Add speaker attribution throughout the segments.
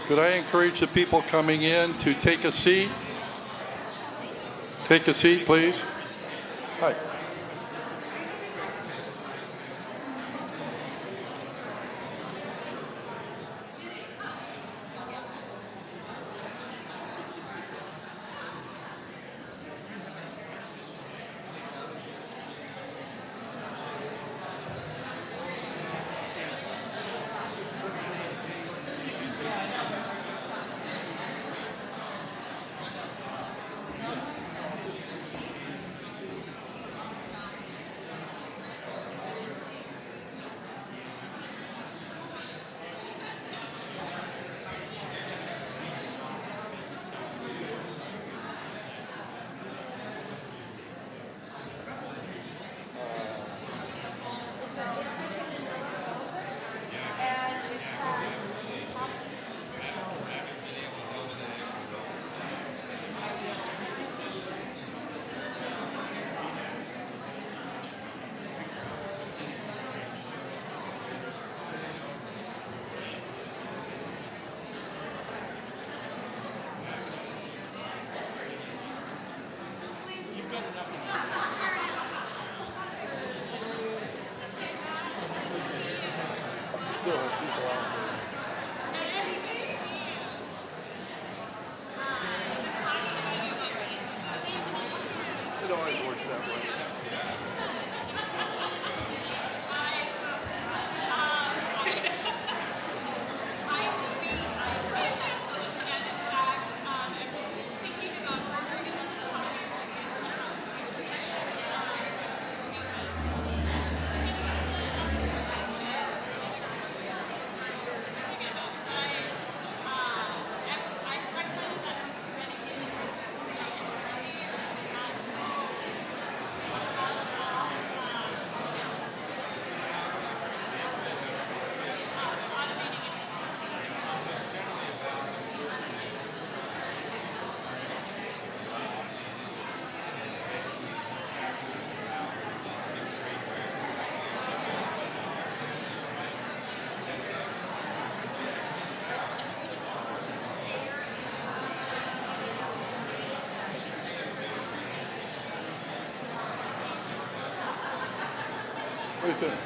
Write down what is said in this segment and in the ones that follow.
Speaker 1: Could I encourage the people coming in to take a seat? Take a seat, please. Hi. It always works that way. What do you think?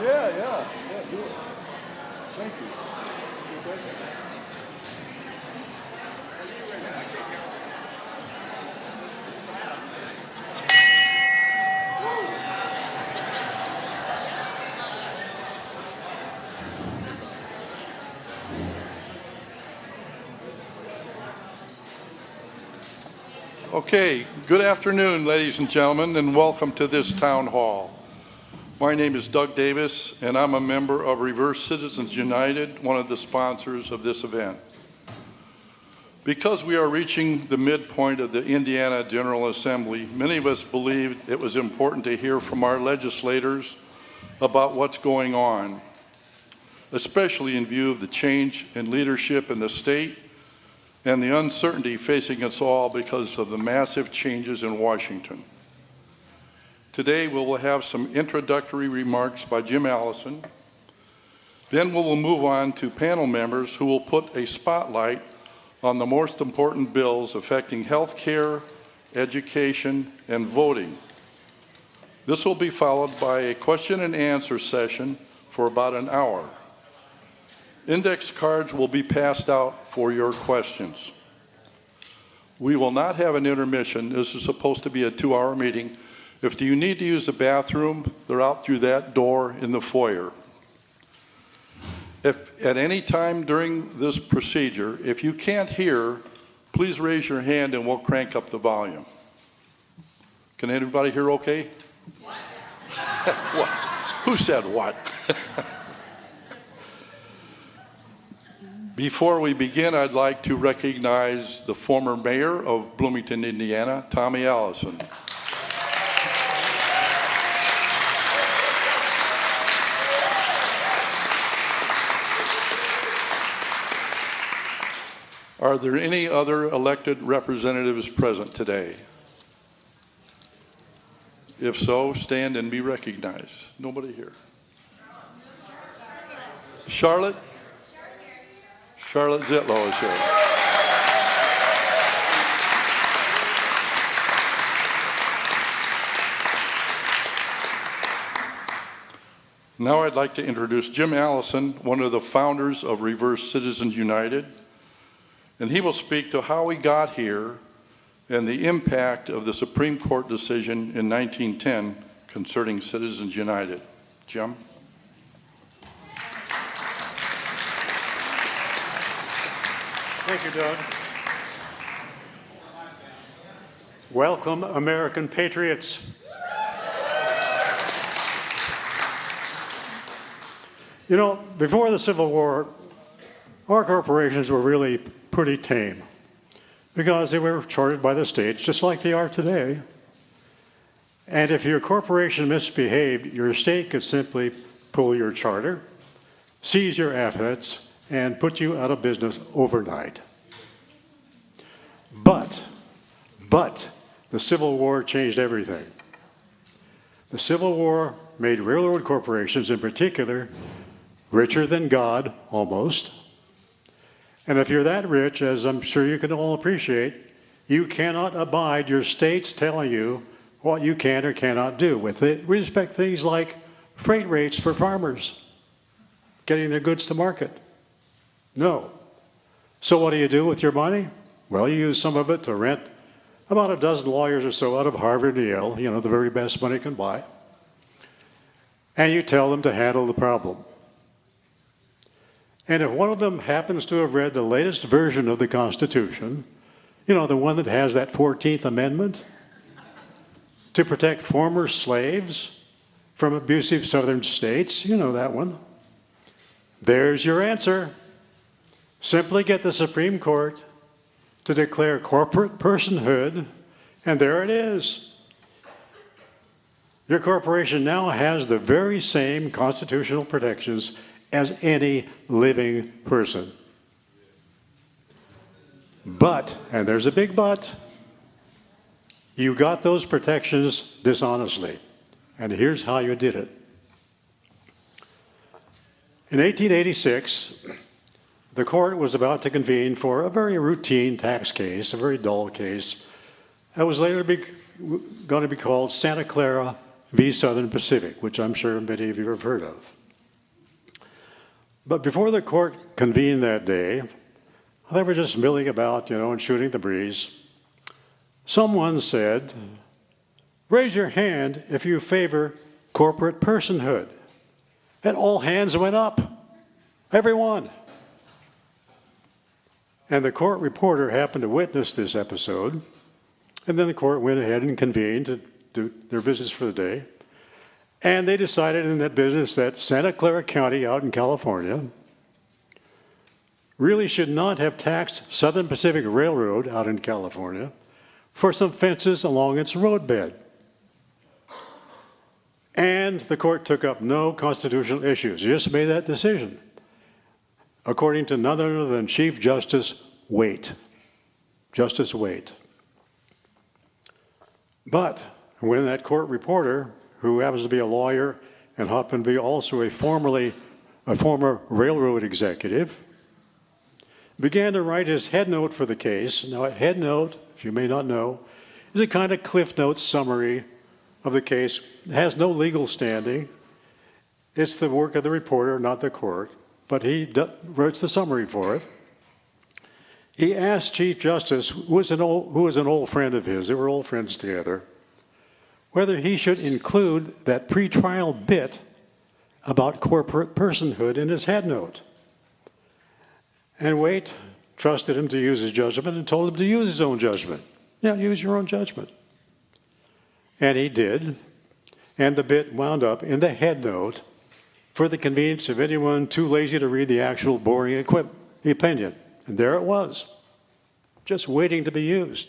Speaker 1: Yeah, do it. Thank you. Okay, good afternoon, ladies and gentlemen, and welcome to this town hall. My name is Doug Davis, and I'm a member of Reverse Citizens United, one of the sponsors of this event. Because we are reaching the midpoint of the Indiana General Assembly, many of us believed it was important to hear from our legislators about what's going on, especially in view of the change in leadership in the state and the uncertainty facing us all because of the massive changes in Washington. Today, we will have some introductory remarks by Jim Allison. Then we will move on to panel members who will put a spotlight on the most important bills affecting health care, education, and voting, This will be followed by a question and answer session for about an hour. Index cards will be passed out for your questions. We will not have an intermission. This is supposed to be a 2-hour meeting. If you need to use the bathroom, they're out through that door in the foyer. If at any time during this procedure, if you can't hear, please raise your hand and we'll crank up the volume. Can anybody hear okay? What? What? Who said what? Before we begin, I'd like to recognize the former mayor of Bloomington, Indiana, Tommy Allison. Are there any other elected representatives present today? If so, stand and be recognized. Nobody here. Charlotte? Charlotte Zitlow is here. Now I'd like to introduce Jim Allison, one of the founders of Reverse Citizens United, and he will speak to how we got here and the impact of the Supreme Court decision in 1910 concerning Citizens United. Jim?
Speaker 2: Thank you, Doug. Welcome, American patriots. You know, before the Civil War, our corporations were really pretty tame because they were chartered by the states, just like they are today. And if your corporation misbehaved, your state could simply pull your charter, seize your assets, and put you out of business overnight. But the Civil War changed everything. The Civil War made railroad corporations in particular richer than God, almost. And if you're that rich, as I'm sure you can all appreciate, you cannot abide your states telling you what you can or cannot do with it. We respect things like freight rates for farmers, getting their goods to market. No. So what do you do with your money? Well, you use some of it to rent about a dozen lawyers or so out of Harvard and Yale, you know, the very best money can buy. And you tell them to handle the problem. And if one of them happens to have read the latest version of the Constitution, you know, the one that has that 14th Amendment to protect former slaves from abusive southern states, you know that one, there's your answer. Simply get the Supreme Court to declare corporate personhood, and there it is. Your corporation now has the very same constitutional protections as any living person. But, and there's a big but, you got those protections dishonestly. And here's how you did it. In 1886, the court was about to convene for a very routine tax case, a very dull case, that was later going to be called Santa Clara v. Southern Pacific, which I'm sure many of you have heard of. But before the court convened that day, they were just milling about, you know, and shooting the breeze. Someone said, "Raise your hand if you favor corporate personhood." And all hands went up, everyone. And the court reporter happened to witness this episode, and then the court went ahead and convened to do their business for the day. And they decided in that business that Santa Clara County out in California really should not have taxed Southern Pacific Railroad out in California for some fences along its roadbed. And the court took up no constitutional issues. It just made that decision, according to none other than Chief Justice Waite. Justice Waite. But when that court reporter, who happens to be a lawyer and happened to be also a former railroad executive, began to write his head note for the case. Now, a head note, if you may not know, is a kind of Cliff Notes summary of the case has no legal standing. It's the work of the reporter, not the court, but he writes the summary for it. He asked Chief Justice, who was an old friend of his, they were old friends together, whether he should include that pretrial bit about corporate personhood in his head note. And Waite trusted him to use his judgment and told him to use his own judgment. Yeah, use your own judgment. And he did, and the bit wound up in the head note for the convenience of anyone too lazy to read the actual boring opinion. And there it was, just waiting to be used.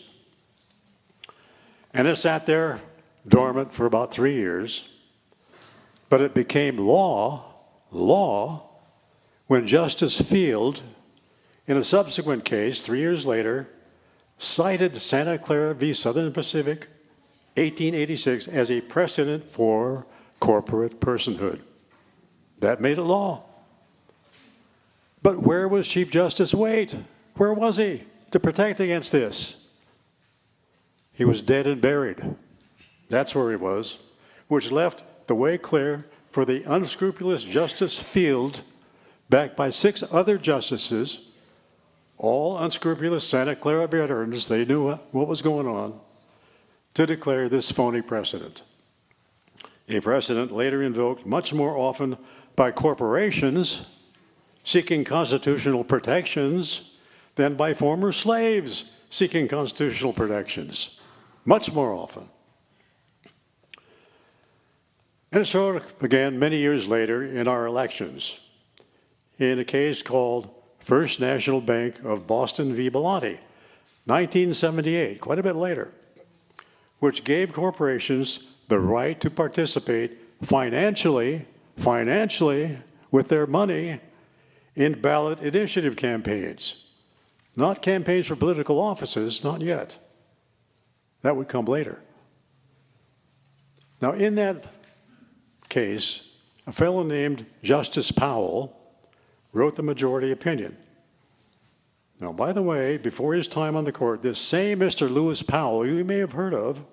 Speaker 2: And it sat there dormant for about 3 years, but it became law when Justice Field, in a subsequent case 3 years later, cited Santa Clara v. Southern Pacific, 1886, as a precedent for corporate personhood. That made it law. But where was Chief Justice Waite? Where was he to protect against this? He was dead and buried. That's where he was, which left the way clear for the unscrupulous Justice Field, backed by 6 other justices, all unscrupulous Santa Clara veterans, they knew what was going on, to declare this phony precedent. A precedent later invoked much more often by corporations seeking constitutional protections than by former slaves seeking constitutional protections, much more often. And so it began many years later in our elections, in a case called First National Bank of Boston v. Bellotti, 1978, quite a bit later, which gave corporations the right to participate financially with their money in ballot initiative campaigns. Not campaigns for political offices, not yet. That would come later. Now, in that case, a fellow named Justice Powell wrote the majority opinion. Now, by the way, before his time on the court, this same Mr. Lewis Powell, you may have heard of,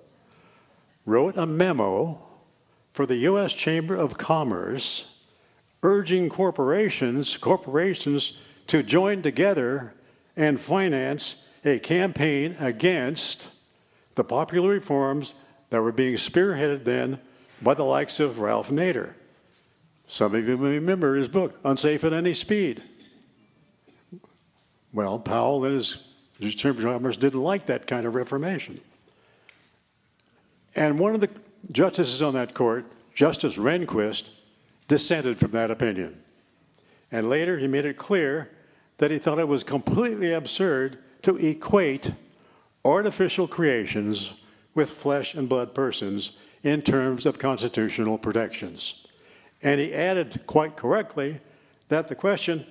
Speaker 2: wrote a memo for the U.S. Chamber of Commerce urging corporations to join together and finance a campaign against the popular reforms that were being spearheaded then by the likes of Ralph Nader. Some of you may remember his book, Unsafe at Any Speed. Well, Powell and his Chamber of Commerce didn't like that kind of reformation. And one of the justices on that court, Justice Rehnquist, dissented from that opinion. And later he made it clear that he thought it was completely absurd to equate artificial creations with flesh and blood persons in terms of constitutional protections. And he added, quite correctly, that the question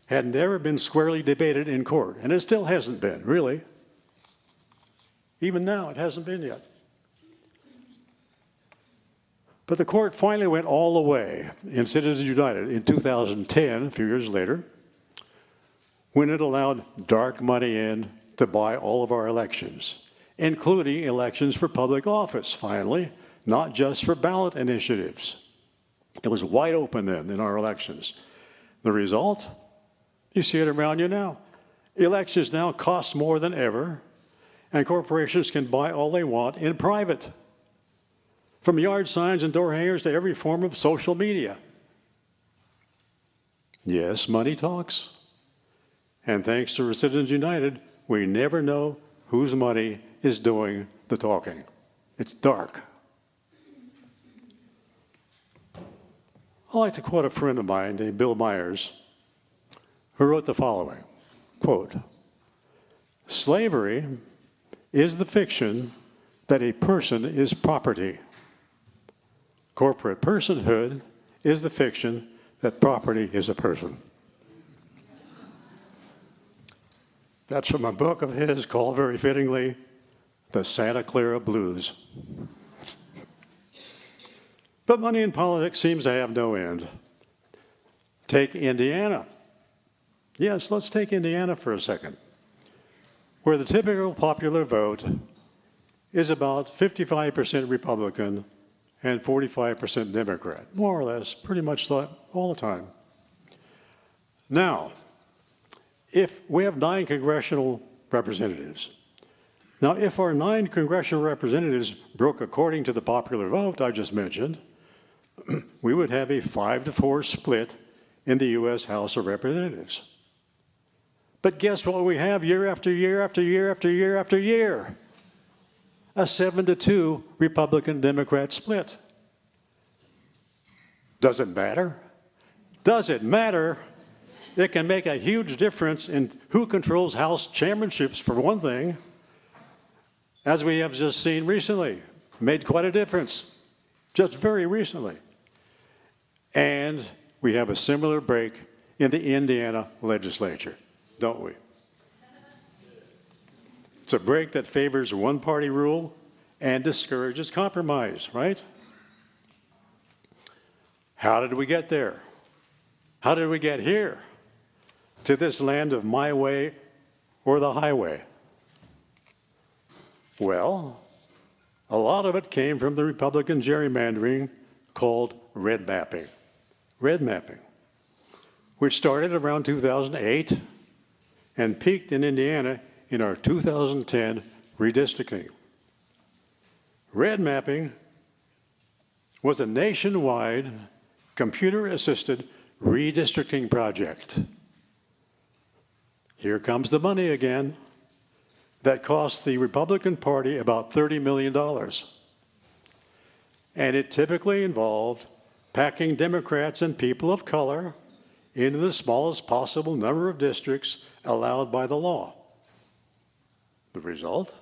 Speaker 2: had never been squarely debated in court. And it still hasn't been, really. Even now, it hasn't been yet. But the court finally went all the way in Citizens United in 2010, a few years later, when it allowed dark money in to buy all of our elections, including elections for public office, finally, not just for ballot initiatives. It was wide open then in our elections. The result? You see it around you now. Elections now cost more than ever, and corporations can buy all they want in private, from yard signs and door hangers to every form of social media. Yes, money talks. And thanks to Citizens United, we never know whose money is doing the talking. It's dark. I like to quote a friend of mine named Bill Myers, who wrote the following, quote, "Slavery is the fiction that a person is property. Corporate personhood is the fiction that property is a person." That's from a book of his called, very fittingly, The Santa Clara Blues. But money in politics seems to have no end. Take Indiana. Yes, let's take Indiana for a second, where the typical popular vote is about 55% Republican and 45% Democrat, more or less, pretty much all the time. Now, if we have 9 congressional representatives, now if our 9 congressional representatives broke according to the popular vote I just mentioned, we would have a 5-4 split in the U.S. House of Representatives. But guess what we have year after year after year after year after year? A 7-2 Republican-Democrat split. Does it matter? Does it matter? It can make a huge difference in who controls House chairmanships, for one thing, as we have just seen recently. Made quite a difference, just very recently. And we have a similar break in the Indiana legislature, don't we? It's a break that favors one-party rule and discourages compromise, right? How did we get there? How did we get here? To this land of my way or the highway? Well, a lot of it came from the Republican gerrymandering called red mapping. Red mapping, which started around 2008 and peaked in Indiana in our 2010 redistricting. Red mapping was a nationwide computer-assisted redistricting project. Here comes the money again. That cost the Republican Party about $30 million. And it typically involved packing Democrats and people of color into the smallest possible number of districts allowed by the law. The result?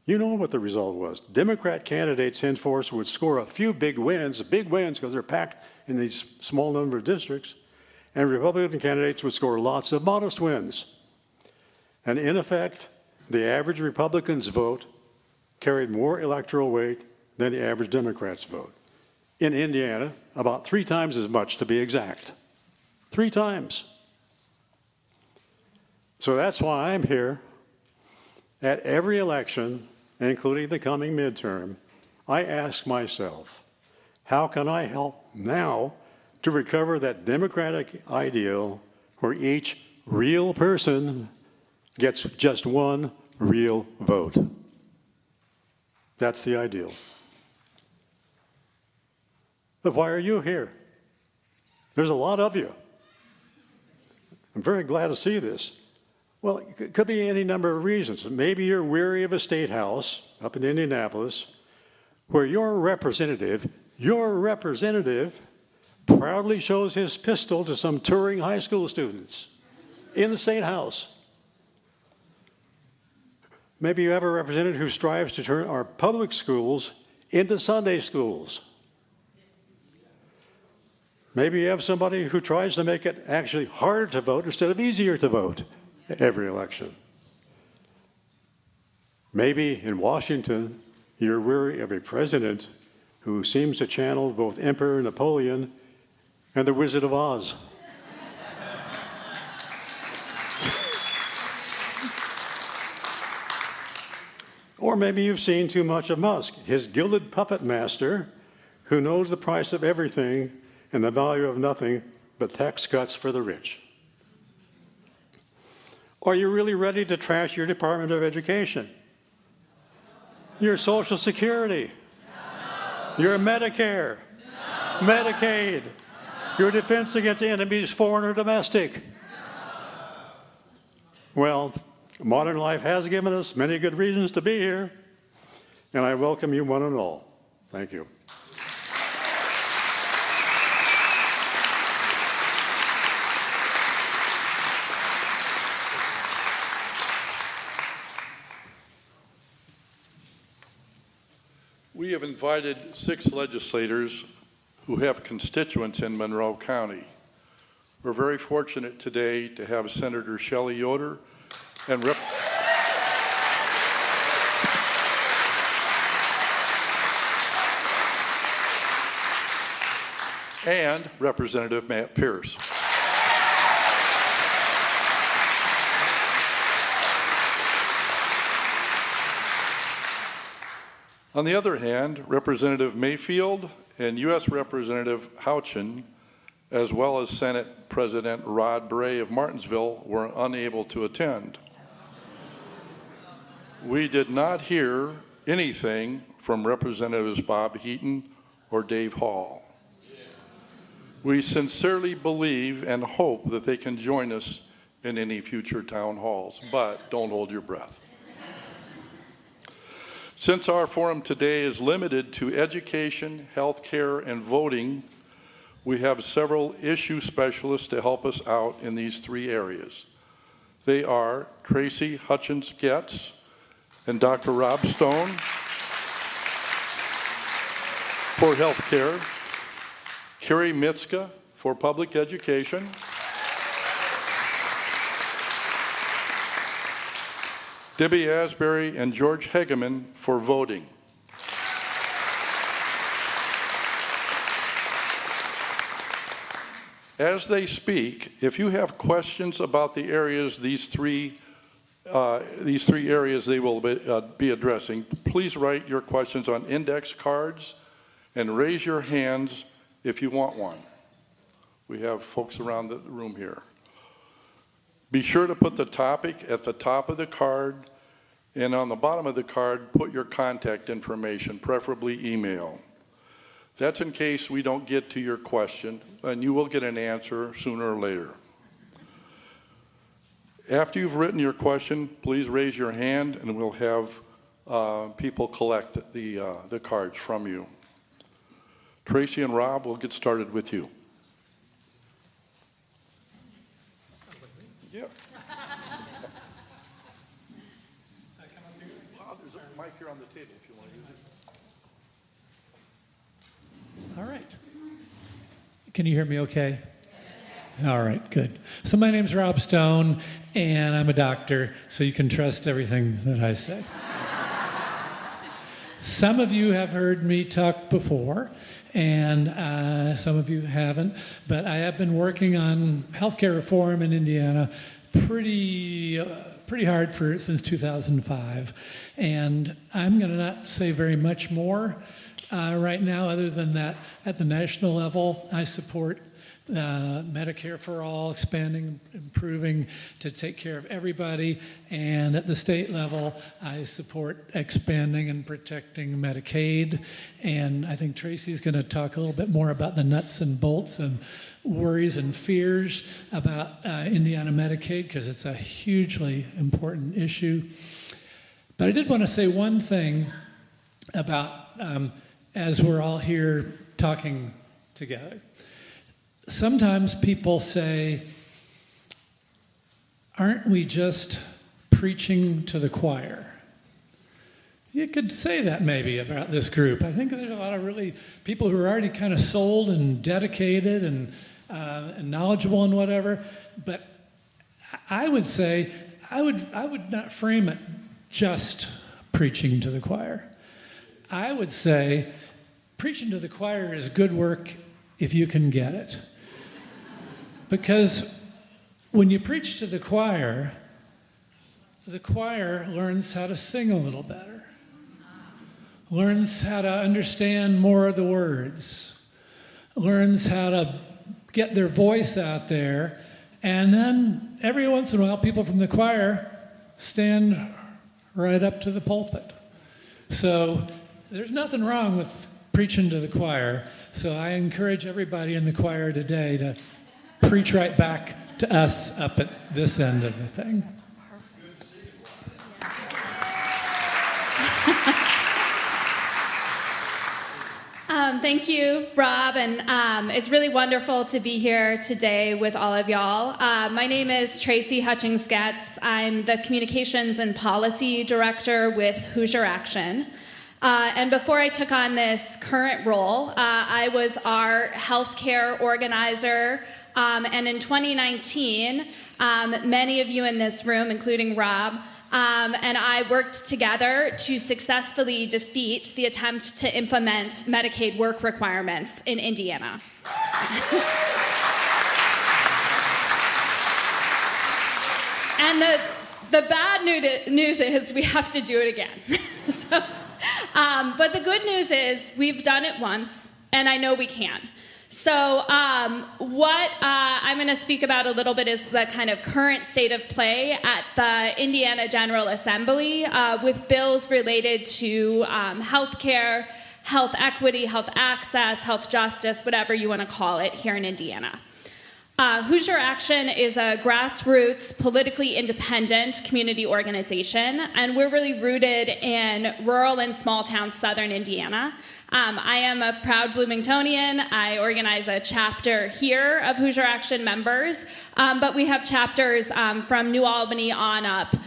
Speaker 2: You know what the result was. Democrat candidates henceforth would score a few big wins because they're packed in these small number of districts, and Republican candidates would score lots of modest wins. And in effect, the average Republican's vote carried more electoral weight than the average Democrat's vote. In Indiana, about 3 times as much to be exact. 3 times. So that's why I'm here. At every election, including the coming midterm, I ask myself, how can I help now to recover that democratic ideal where each real person gets just 1 real vote? That's the ideal. But why are you here? There's a lot of you. I'm very glad to see this. Well, it could be any number of reasons. Maybe you're weary of a state house up in Indianapolis where your representative proudly shows his pistol to some touring high school students in the state house. Maybe you have a representative who strives to turn our public schools into Sunday schools. Maybe you have somebody who tries to make it actually harder to vote instead of easier to vote every election. Maybe in Washington, you're weary of a president who seems to channel both Emperor Napoleon and the Wizard of Oz. Or maybe you've seen too much of Musk, his gilded puppet master who knows the price of everything and the value of nothing but tax cuts for the rich. Are you really ready to trash your Department of Education? Your Social Security? No. Your Medicare? No. Medicaid? No. Your defense against enemies, foreign or domestic? No. Well, modern life has given us many good reasons to be here, and I welcome you one and all. Thank you.
Speaker 1: We have invited 6 legislators who have constituents in Monroe County. We're very fortunate today to have Senator Shelley Yoder and Representative Matt Pierce. On the other hand, Representative Mayfield and U.S. Representative Houchin, as well as Senate President Rod Bray of Martinsville, were unable to attend. We did not hear anything from Representatives Bob Heaton or Dave Hall. We sincerely believe and hope that they can join us in any future town halls, but don't hold your breath. Since our forum today is limited to education, healthcare, and voting, we have several issue specialists to help us out in these three areas. They are Tracy Hutchins-Getz and Dr. Rob Stone for healthcare, Carrie Mitska for public education, Debbie Asbury and George Hegeman for voting. As they speak, if you have questions about the areas, these three areas they will be addressing, please write your questions on index cards and raise your hands if you want one. We have folks around the room here. Be sure to put the topic at the top of the card, and on the bottom of the card, put your contact information, preferably email. That's in case we don't get to your question, and you will get an answer sooner or later. After you've written your question, please raise your hand, and we'll have people collect the cards from you. Tracy and Rob, we'll get started with you. Yeah. There's a mic here on the table if you want to use it.
Speaker 3: All right. Can you hear me okay? All right, good. So my name's Rob Stone, and I'm a doctor, so you can trust everything that I say. Some of you have heard me talk before, and some of you haven't, but I have been working on healthcare reform in Indiana pretty hard since 2005, and I'm going to not say very much more right now, other than that at the national level, I support Medicare for all, expanding, improving to take care of everybody, and at the state level, I support expanding and protecting Medicaid, and I think Tracy's going to talk a little bit more about the nuts and bolts and worries and fears about Indiana Medicaid, because it's a hugely important issue. But I did want to say one thing about, as we're all here talking together. Sometimes people say, aren't we just preaching to the choir? You could say that maybe about this group. I think there's a lot of really people who are already kind of sold and dedicated and knowledgeable and whatever. But I would say, I would not frame it just preaching to the choir. I would say preaching to the choir is good work if you can get it. Because when you preach to the choir learns how to sing a little better, learns how to understand more of the words, learns how to get their voice out there, and then every once in a while, people from the choir stand right up to the pulpit. So there's nothing wrong with preaching to the choir, so I encourage everybody in the choir today to preach right back to us up at this end of the thing.
Speaker 4: Thank you, Rob, and it's really wonderful to be here today with all of y'all. My name is Tracy Hutchins-Getz. I'm the Communications and Policy Director with Hoosier Action. And before I took on this current role, I was our healthcare organizer, and in 2019, many of you in this room, including Rob, and I worked together to successfully defeat the attempt to implement Medicaid work requirements in Indiana. And the bad news is we have to do it again. But the good news is we've done it once, and I know we can. So what I'm going to speak about a little bit is the kind of current state of play at the Indiana General Assembly with bills related to healthcare, health equity, health access, health justice, whatever you want to call it here in Indiana. Hoosier Action is a grassroots, politically independent community organization, and we're really rooted in rural and small-town southern Indiana. I am a proud Bloomingtonian. I organize a chapter here of Hoosier Action members, but we have chapters from New Albany on up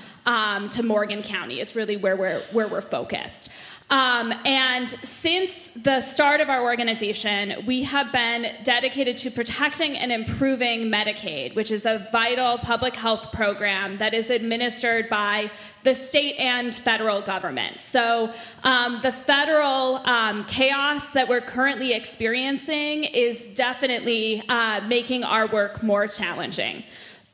Speaker 4: to Morgan County is really where we're focused. And since the start of our organization, we have been dedicated to protecting and improving Medicaid, which is a vital public health program that is administered by the state and federal government. So the federal chaos that we're currently experiencing is definitely making our work more challenging.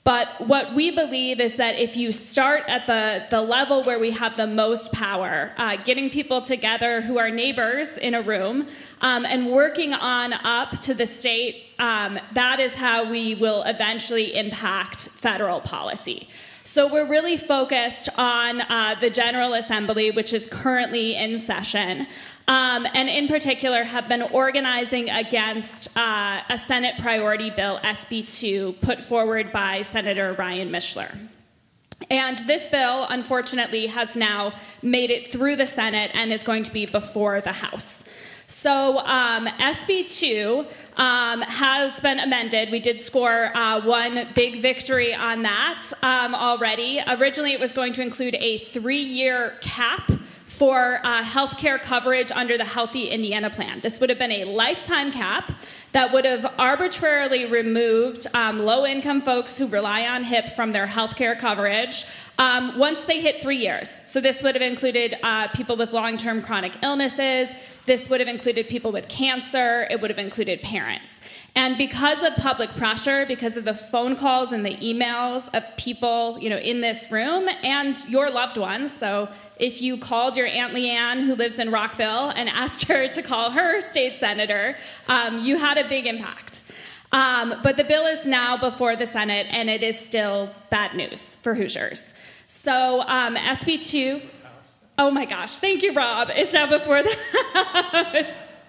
Speaker 4: But what we believe is that if you start at the level where we have the most power, getting people together who are neighbors in a room, and working on up to the state, that is how we will eventually impact federal policy. So we're really focused on the General Assembly, which is currently in session, and in particular have been organizing against a Senate priority bill, SB 2, put forward by Senator Ryan Mishler. And this bill, unfortunately, has now made it through the Senate and is going to be before the House. So SB 2 has been amended. We did score one big victory on that already. Originally, it was going to include a 3-year cap for healthcare coverage under the Healthy Indiana Plan. This would have been a lifetime cap that would have arbitrarily removed low-income folks who rely on HIP from their healthcare coverage once they hit 3 years. So this would have included people with long-term chronic illnesses. This would have included people with cancer. It would have included parents. And because of public pressure, because of the phone calls and the emails of people, in this room and your loved ones, so if you called your Aunt Leanne, who lives in Rockville, and asked her to call her state senator, you had a big impact. But the bill is now before the Senate, and it is still bad news for Hoosiers. So SB 2, oh my gosh, thank you, Rob. It's now before the House.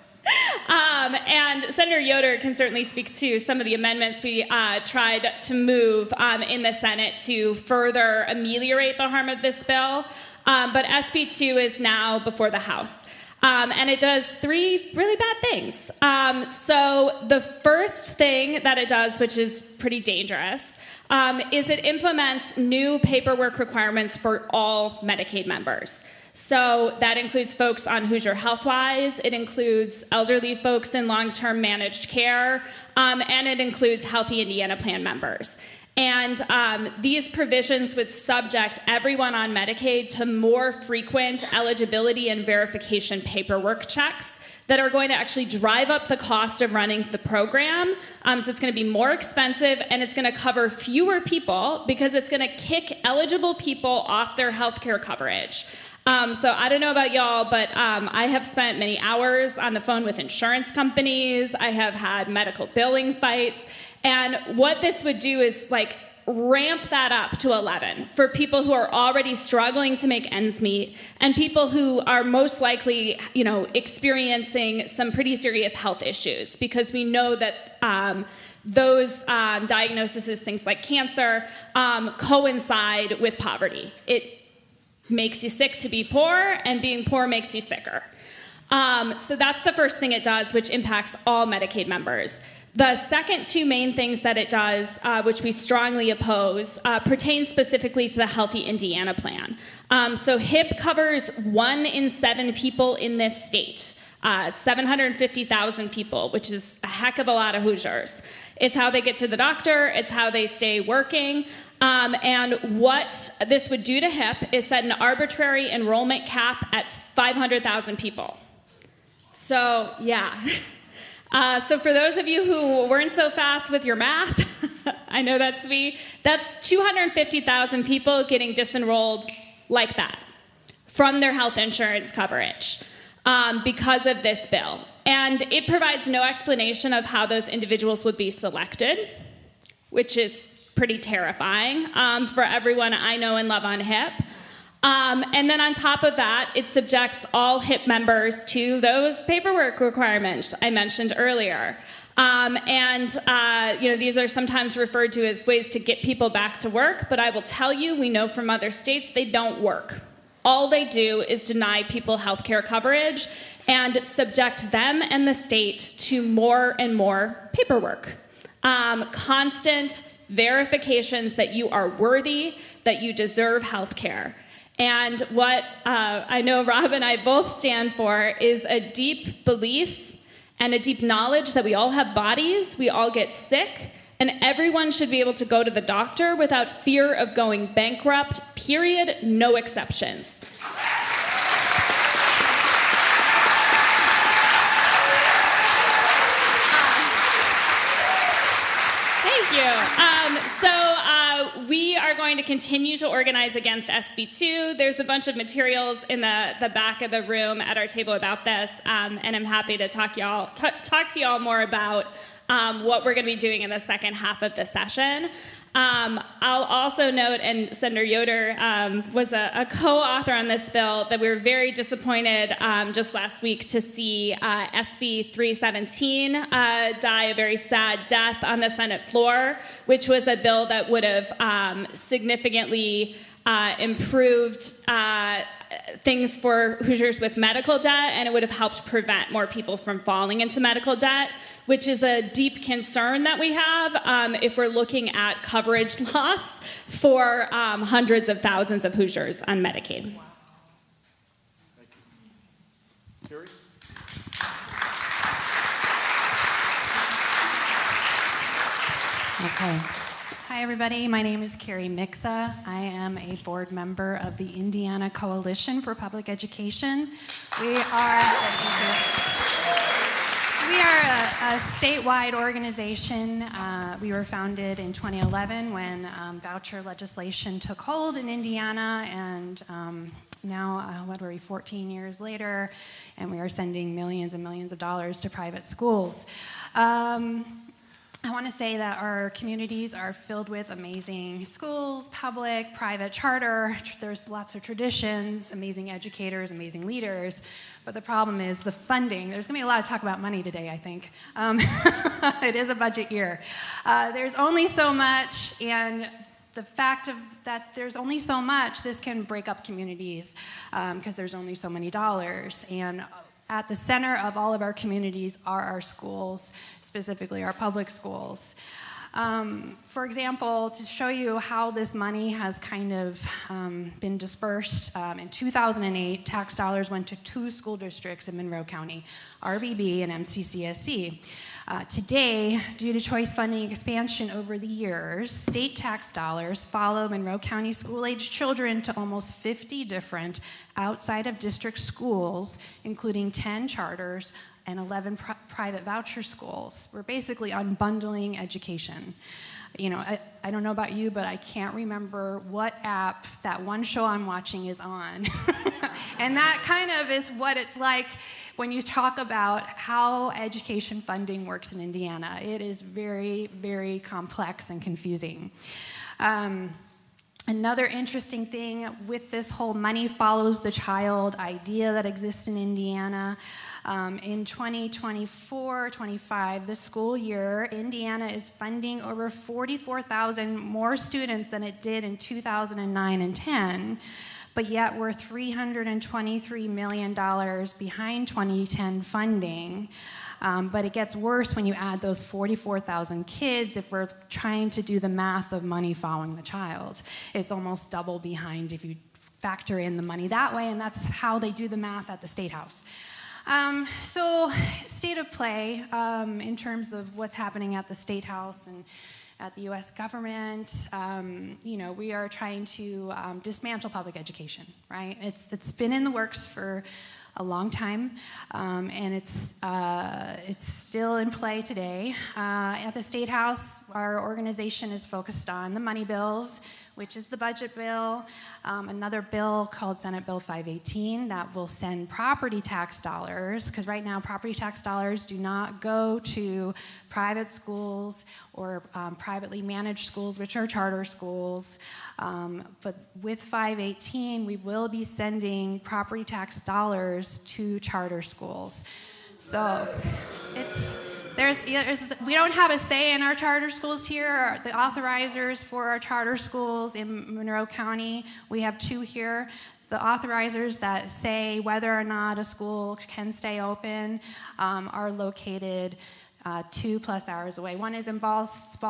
Speaker 4: And Senator Yoder can certainly speak to some of the amendments we tried to move in the Senate to further ameliorate the harm of this bill. But SB 2 is now before the House. And it does 3 really bad things. So the first thing that it does, which is pretty dangerous, is it implements new paperwork requirements for all Medicaid members. So that includes folks on Hoosier HealthWise, it includes elderly folks in long-term managed care, and it includes Healthy Indiana Plan members. And these provisions would subject everyone on Medicaid to more frequent eligibility and verification paperwork checks that are going to actually drive up the cost of running the program. So it's going to be more expensive, and it's going to cover fewer people because it's going to kick eligible people off their healthcare coverage. So I don't know about y'all, but I have spent many hours on the phone with insurance companies. I have had medical billing fights. And what this would do is ramp that up to 11 for people who are already struggling to make ends meet and people who are most likely, experiencing some pretty serious health issues, because we know that those diagnoses, things like cancer, coincide with poverty. It makes you sick to be poor, and being poor makes you sicker. So that's the first thing it does, which impacts all Medicaid members. The second 2 main things that it does, which we strongly oppose, pertain specifically to the Healthy Indiana Plan. So HIP covers 1 in 7 people in this state, 750,000 people, which is a heck of a lot of Hoosiers. It's how they get to the doctor, it's how they stay working. And what this would do to HIP is set an arbitrary enrollment cap at 500,000 people. So, yeah. So for those of you who weren't so fast with your math, I know that's me, that's 250,000 people getting disenrolled like that from their health insurance coverage. because of this bill. And it provides no explanation of how those individuals would be selected, which is pretty terrifying for everyone I know and love on HIP. And then on top of that, it subjects all HIP members to those paperwork requirements I mentioned earlier. These are sometimes referred to as ways to get people back to work, but I will tell you, we know from other states, they don't work. All they do is deny people health care coverage and subject them and the state to more and more paperwork. Constant verifications that you are worthy, that you deserve health care. And what I know Rob and I both stand for is a deep belief and a deep knowledge that we all have bodies, we all get sick, and everyone should be able to go to the doctor without fear of going bankrupt, period, no exceptions. Thank you. We are going to continue to organize against SB2. There's a bunch of materials in the back of the room at our table about this, and I'm happy to talk to y'all more about what we're going to be doing in the second half of the session. I'll also note, and Senator Yoder was a co-author on this bill, that we were very disappointed just last week to see SB 317 die a very sad death on the Senate floor, which was a bill that would have significantly improved things for Hoosiers with medical debt, and it would have helped prevent more people from falling into medical debt, which is a deep concern that we have if we're looking at coverage loss for hundreds of thousands of Hoosiers on Medicaid.
Speaker 1: Wow. Thank you. Carrie?
Speaker 5: Okay. Hi, everybody. My name is Carrie Mixa. I am a board member of the Indiana Coalition for Public Education. We are a statewide organization. We were founded in 2011 when voucher legislation took hold in Indiana, and now, 14 years later, and we are sending millions and millions of dollars to private schools. I want to say that our communities are filled with amazing schools, public, private, charter. There's lots of traditions, amazing educators, amazing leaders. But the problem is the funding. There's going to be a lot of talk about money today, I think. It is a budget year. There's only so much, and the fact that there's only so much, this can break up communities because there's only so many dollars. And at the center of all of our communities are our schools, specifically our public schools. For example, to show you how this money has kind of been dispersed, in 2008, tax dollars went to 2 school districts in Monroe County, RBB and MCCSC. Today, due to choice funding expansion over the years, state tax dollars follow Monroe County school-aged children to almost 50 different outside of district schools, including 10 charters and 11 private voucher schools. We're basically unbundling education. You know, I don't know about you, but I can't remember what app that one show I'm watching is on. And that kind of is what it's like when you talk about how education funding works in Indiana. It is very, very complex and confusing. Another interesting thing with this whole money follows the child idea that exists in Indiana, in 2024-25, this school year, Indiana is funding over 44,000 more students than it did in 2009 and 10, but yet we're $323 million behind 2010 funding. But it gets worse when you add those 44,000 kids. If we're trying to do the math of money following the child, it's almost double behind if you factor in the money that way, and that's how they do the math at the State House. So state of play in terms of what's happening at the State House and at the U.S. government, you know, we are trying to dismantle public education, right? It's been in the works for a long time, and it's still in play today. At the State House, our organization is focused on the money bills, which is the budget bill, another bill called Senate Bill 518 that will send property tax dollars, because right now property tax dollars do not go to private schools or privately managed schools, which are charter schools. But with 518, we will be sending property tax dollars to charter schools. So we don't have a say in our charter schools here. The authorizers for our charter schools in Monroe County, we have 2 here. The authorizers that say whether or not a school can stay open are located 2+ hours away. One is in Ball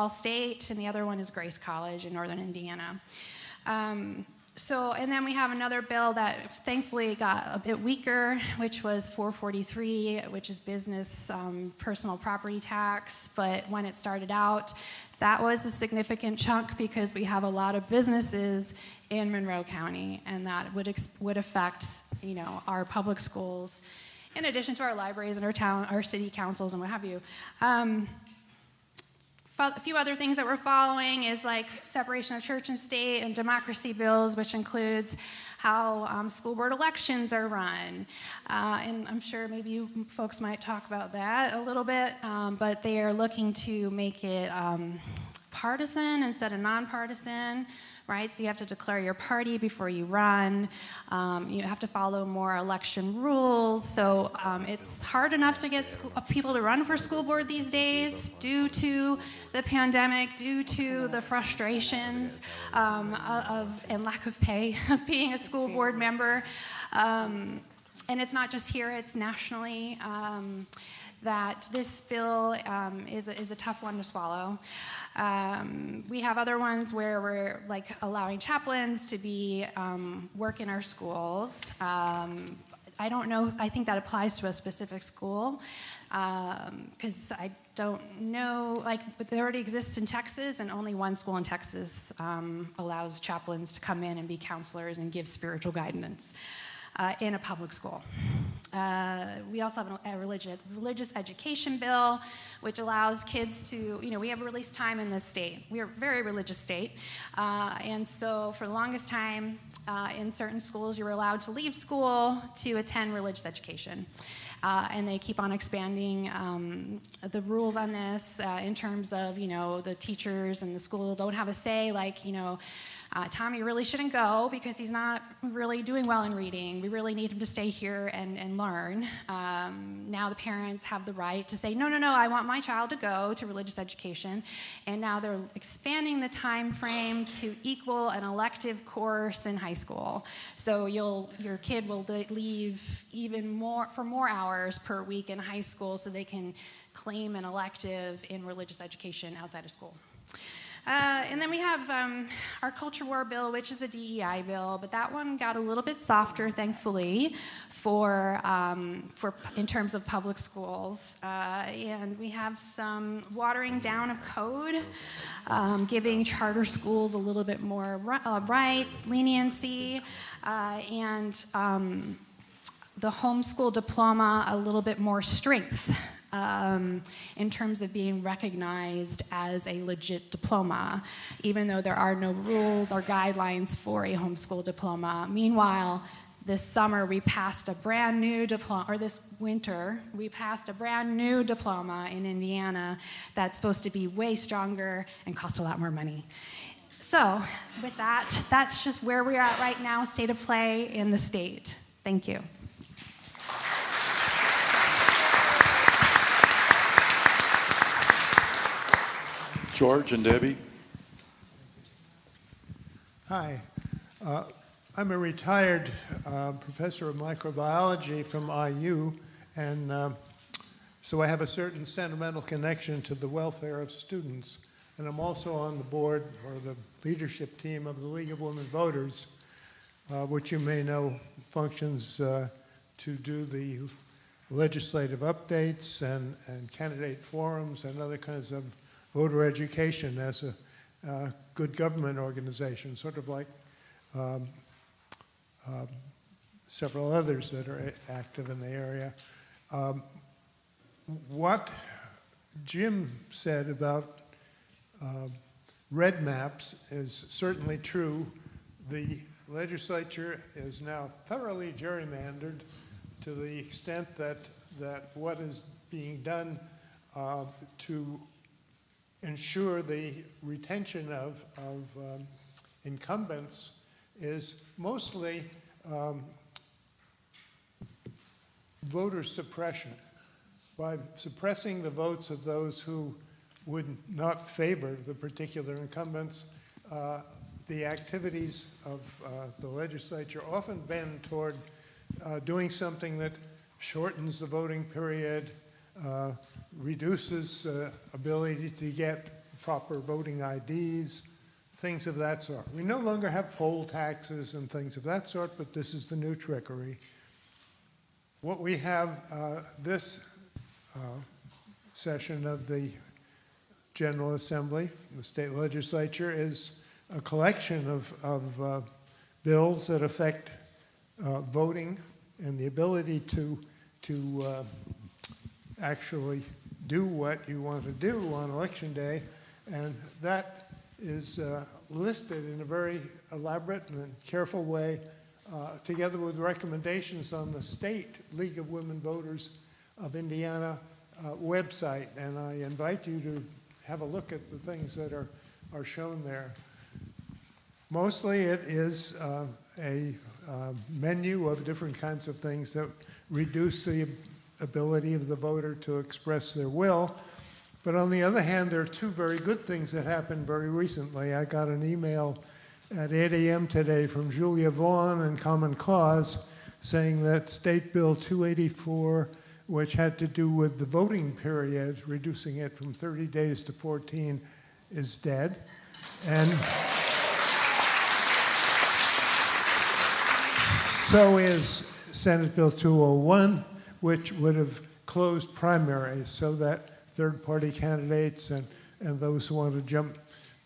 Speaker 5: State, and the other one is Grace College in northern Indiana. And then we have another bill that thankfully got a bit weaker, which was 443, which is business personal property tax. But when it started out, that was a significant chunk because we have a lot of businesses in Monroe County, and that would affect, our public schools, in addition to our libraries and our city councils and what have you. A few other things that we're following is like separation of church and state and democracy bills, which includes how school board elections are run. And I'm sure maybe you folks might talk about that a little bit, but they are looking to make it partisan instead of nonpartisan, right? So you have to declare your party before you run. You have to follow more election rules. So it's hard enough to get people to run for school board these days due to the pandemic, due to the frustrations and lack of pay of being a school board member. And it's not just here, it's nationally. That this bill is a tough one to swallow. We have other ones where we're like allowing chaplains to be work in our schools. I don't know, I think that applies to a specific school because I don't know, but it already exists in Texas, and only one school in Texas allows chaplains to come in and be counselors and give spiritual guidance in a public school. We also have a religious education bill, which allows kids to, we have release time in this state. We are a very religious state. And so for the longest time, in certain schools, you were allowed to leave school to attend religious education. And they keep on expanding the rules on this in terms of, the teachers and the school don't have a say, Tommy really shouldn't go because he's not really doing well in reading. We really need him to stay here and learn. Now the parents have the right to say, no, I want my child to go to religious education. And now they're expanding the time frame to equal an elective course in high school. So your kid will leave even more hours per week in high school so they can claim an elective in religious education outside of school. And then we have our culture war bill, which is a DEI bill, but that one got a little bit softer, thankfully, for in terms of public schools. And we have some watering down of code, giving charter schools a little bit more rights, leniency, and the homeschool diploma a little bit more strength. In terms of being recognized as a legit diploma, even though there are no rules or guidelines for a homeschool diploma. Meanwhile, this summer we passed a brand new diploma, or this winter, we passed a brand new diploma in Indiana that's supposed to be way stronger and cost a lot more money. So with that, that's just where we're at right now, state of play in the state. Thank you.
Speaker 1: George and Debbie.
Speaker 6: Hi. I'm a retired professor of microbiology from IU, and so I have a certain sentimental connection to the welfare of students. And I'm also on the board or the leadership team of the League of Women Voters, which you may know functions to do the legislative updates and candidate forums and other kinds of voter education as a good government organization, sort of like several others that are active in the area. What Jim said about red maps is certainly true. The legislature is now thoroughly gerrymandered to the extent that what is being done to ensure the retention of incumbents is mostly voter suppression. By suppressing the votes of those who would not favor the particular incumbents, the activities of the legislature often bend toward doing something that shortens the voting period, reduces ability to get proper voting IDs, things of that sort. We no longer have poll taxes and things of that sort, but this is the new trickery. What we have this session of the General Assembly, the state legislature, is a collection of bills that affect voting and the ability to actually do what you want to do on Election Day, and that is listed in a very elaborate and careful way, together with recommendations on the State League of Women Voters of Indiana website, and I invite you to have a look at the things that are shown there. Mostly it is a menu of different kinds of things that reduce the ability of the voter to express their will. But on the other hand, there are two very good things that happened very recently. I got an email at 8 a.m. today from Julia Vaughn and Common Cause saying that State Bill 284, which had to do with the voting period, reducing it from 30 days to 14, is dead. And so is Senate Bill 201, which would have closed primaries so that third-party candidates and those who want to jump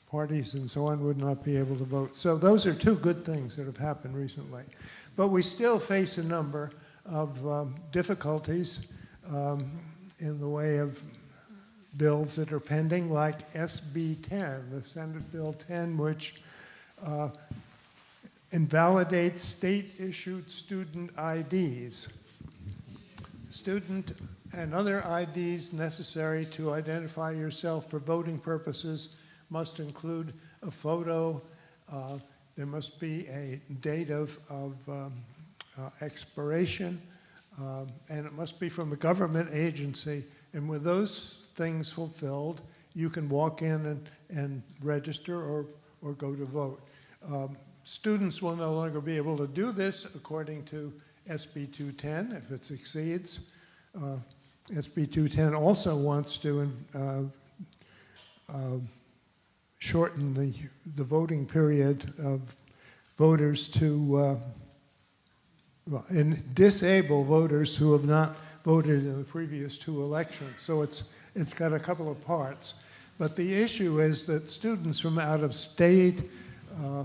Speaker 6: parties and so on would not be able to vote. So those are two good things that have happened recently. But we still face a number of difficulties in the way of bills that are pending, like SB 10, the Senate Bill 10, which invalidates state-issued student IDs. Student and other IDs necessary to identify yourself for voting purposes must include a photo. There must be a date of expiration, and it must be from a government agency. And with those things fulfilled, you can walk in and register or go to vote. Students will no longer be able to do this according to SB 210 if it succeeds. SB 210 also wants to shorten the voting period of voters to and disable voters who have not voted in the previous two elections. So it's got a couple of parts. But the issue is that students from out of state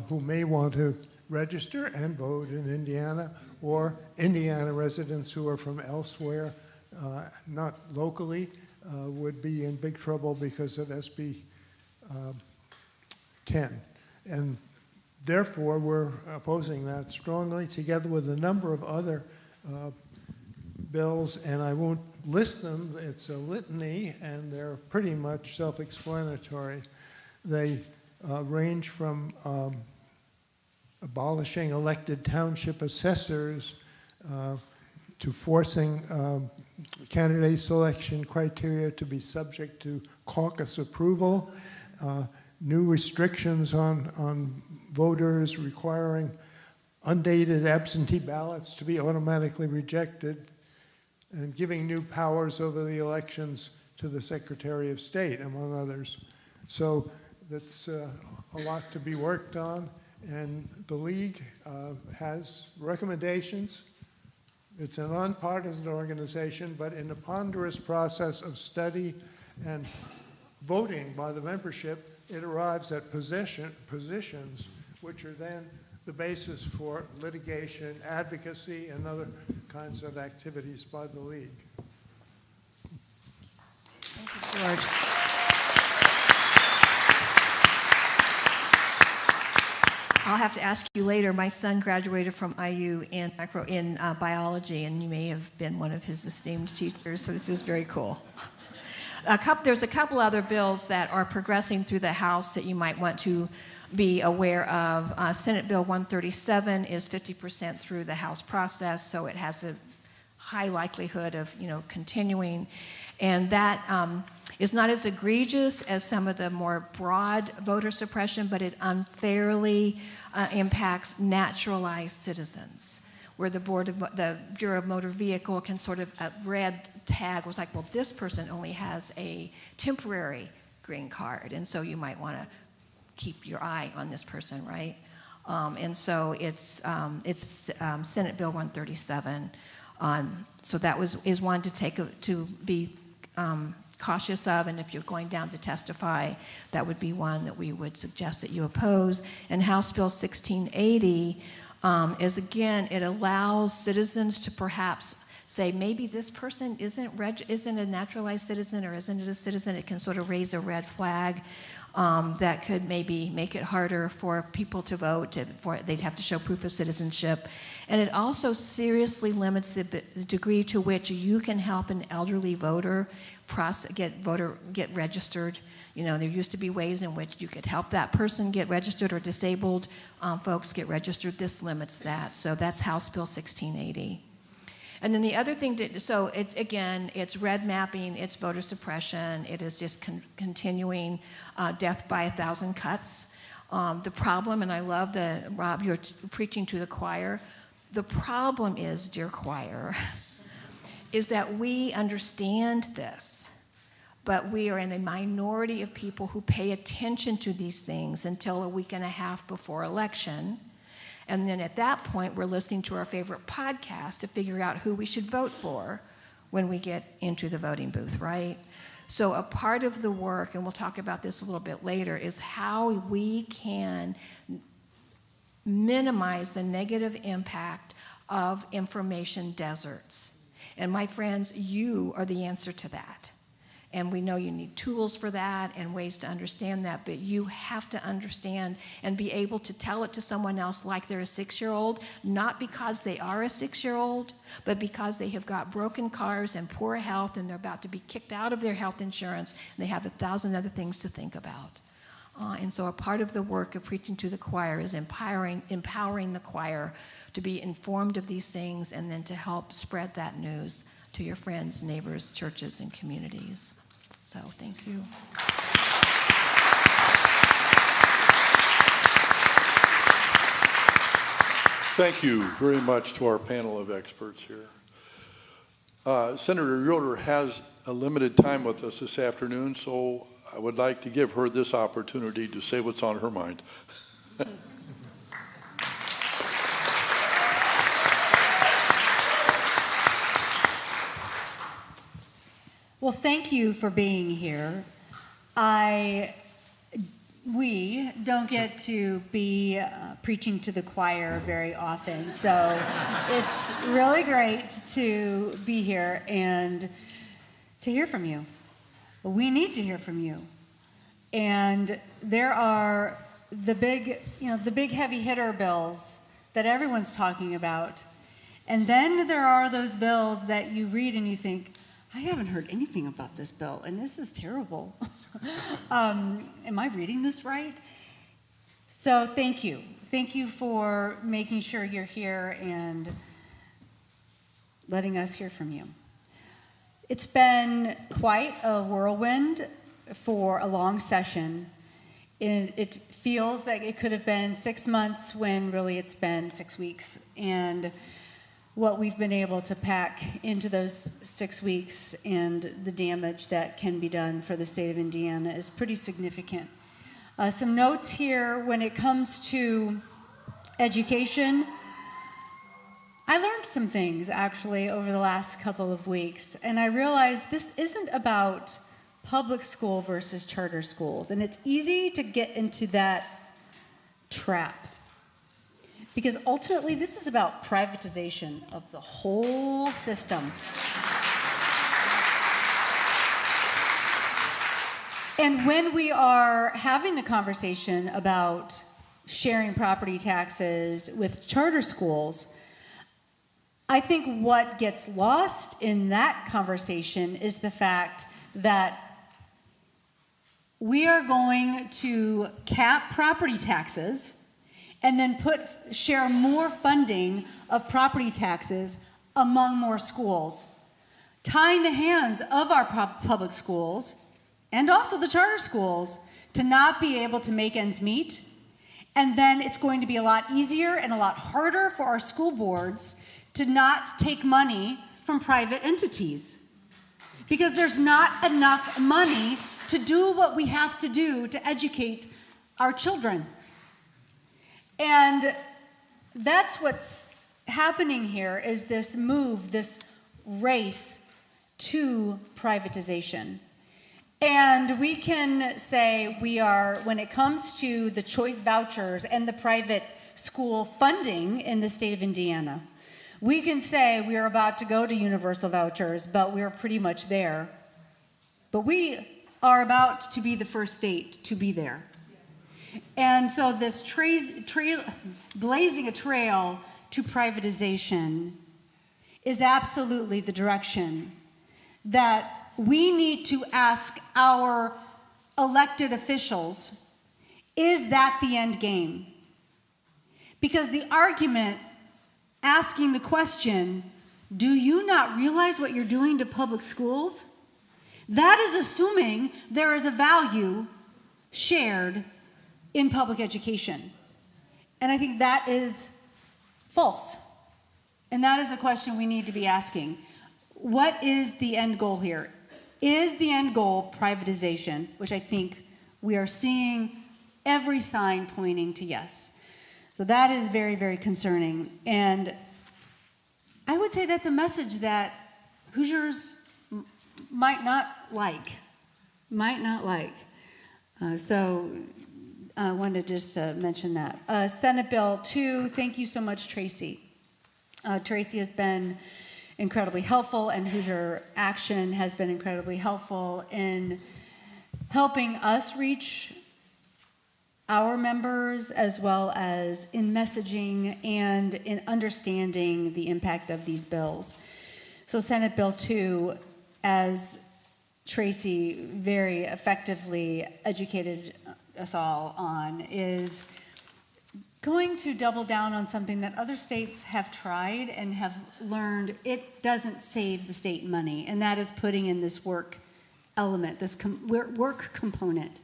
Speaker 6: who may want to register and vote in Indiana, or Indiana residents who are from elsewhere, not locally, would be in big trouble because of SB 10. And therefore, we're opposing that strongly, together with a number of other bills, and I won't list them. It's a litany, and they're pretty much self-explanatory. They range from abolishing elected township assessors to forcing candidate selection criteria to be subject to caucus approval, new restrictions on voters requiring undated absentee ballots to be automatically rejected, and giving new powers over the elections to the Secretary of State, among others. So that's a lot to be worked on, and the League has recommendations. It's a nonpartisan organization, but in a ponderous process of study and voting by the membership, it arrives at positions which are then the basis for litigation, advocacy, and other kinds of activities by the League.
Speaker 7: Thank you, George. I'll have to ask you later. My son graduated from IU in biology, and you may have been one of his esteemed teachers, so this is very cool. There's a couple other bills that are progressing through the House that you might want to be aware of. Senate Bill 137 is 50% through the House process, so it has a high likelihood of continuing. And that is not as egregious as some of the more broad voter suppression, but it unfairly impacts naturalized citizens, where the Bureau of Motor Vehicle can sort of red tag was like, well, this person only has a temporary green card, and so you might want to keep your eye on this person, right? And so it's Senate Bill 137. So that is one to be cautious of, and if you're going down to testify, that would be one that we would suggest that you oppose. And House Bill 1680 is, again, it allows citizens to perhaps say, maybe this person isn't a naturalized citizen or isn't a citizen. It can sort of raise a red flag that could maybe make it harder for people to vote. They'd have to show proof of citizenship. And it also seriously limits the degree to which you can help an elderly voter get registered. There used to be ways in which you could help that person get registered, or disabled folks get registered. This limits that. So that's House Bill 1680. And then the other thing, so it's red mapping, it's voter suppression, it is just continuing death by 1,000 cuts. The problem, and I love that, Rob, you're preaching to the choir. The problem is, dear choir, is that we understand this, but we are in a minority of people who pay attention to these things until a week and a half before election. And then at that point, we're listening to our favorite podcast to figure out who we should vote for when we get into the voting booth, right? So a part of the work, and we'll talk about this a little bit later, is how we can minimize the negative impact of information deserts. And my friends, you are the answer to that. And we know you need tools for that and ways to understand that, but you have to understand and be able to tell it to someone else like they're a 6-year-old, not because they are a 6-year-old, but because they have got broken cars and poor health and they're about to be kicked out of their health insurance and they have 1,000 other things to think about. And so a part of the work of preaching to the choir is empowering the choir to be informed of these things and then to help spread that news to your friends, neighbors, churches, and communities. So thank you.
Speaker 1: Thank you very much to our panel of experts here. Senator Yoder has a limited time with us this afternoon, so I would like to give her this opportunity to say what's on her mind.
Speaker 8: Well, thank you for being here. We don't get to be preaching to the choir very often, so it's really great to be here and to hear from you. We need to hear from you. And there are the big heavy hitter bills that everyone's talking about. And then there are those bills that you read and you think, I haven't heard anything about this bill, and this is terrible. Am I reading this right? So thank you. Thank you for making sure you're here and letting us hear from you. It's been quite a whirlwind for a long session. It feels like it could have been 6 months when really it's been 6 weeks. And what we've been able to pack into those 6 weeks and the damage that can be done for the state of Indiana is pretty significant. Some notes here when it comes to education. I learned some things actually over the last couple of weeks, and I realized this isn't about public school versus charter schools, and it's easy to get into that trap. because ultimately this is about privatization of the whole system. And when we are having the conversation about sharing property taxes with charter schools, I think what gets lost in that conversation is the fact that we are going to cap property taxes and then share more funding of property taxes among more schools, tying the hands of our public schools and also the charter schools to not be able to make ends meet. And then it's going to be a lot easier and a lot harder for our school boards to not take money from private entities, because there's not enough money to do what we have to do to educate our children. And that's what's happening here, is this move, this race to privatization. And we can say we are, when it comes to the choice vouchers and the private school funding in the state of Indiana, we can say we are about to go to universal vouchers, but we're pretty much there. But we are about to be the first state to be there. And so this blazing a trail to privatization is absolutely the direction that we need to ask our elected officials, is that the end game? Because the argument asking the question, do you not realize what you're doing to public schools? That is assuming there is a value shared in public education. And I think that is false. And that is a question we need to be asking. What is the end goal here? Is the end goal privatization, which I think we are seeing every sign pointing to yes. So that is very, very concerning. And I would say that's a message that Hoosiers might not like. So I wanted to just mention that. Senate Bill 2, thank you so much, Tracy. Tracy has been incredibly helpful, and Hoosier Action has been incredibly helpful in helping us reach our members, as well as in messaging and in understanding the impact of these bills. So Senate Bill 2, as Tracy very effectively educated us all on, is going to double down on something that other states have tried and have learned it doesn't save the state money, and that is putting in this work element, this work component.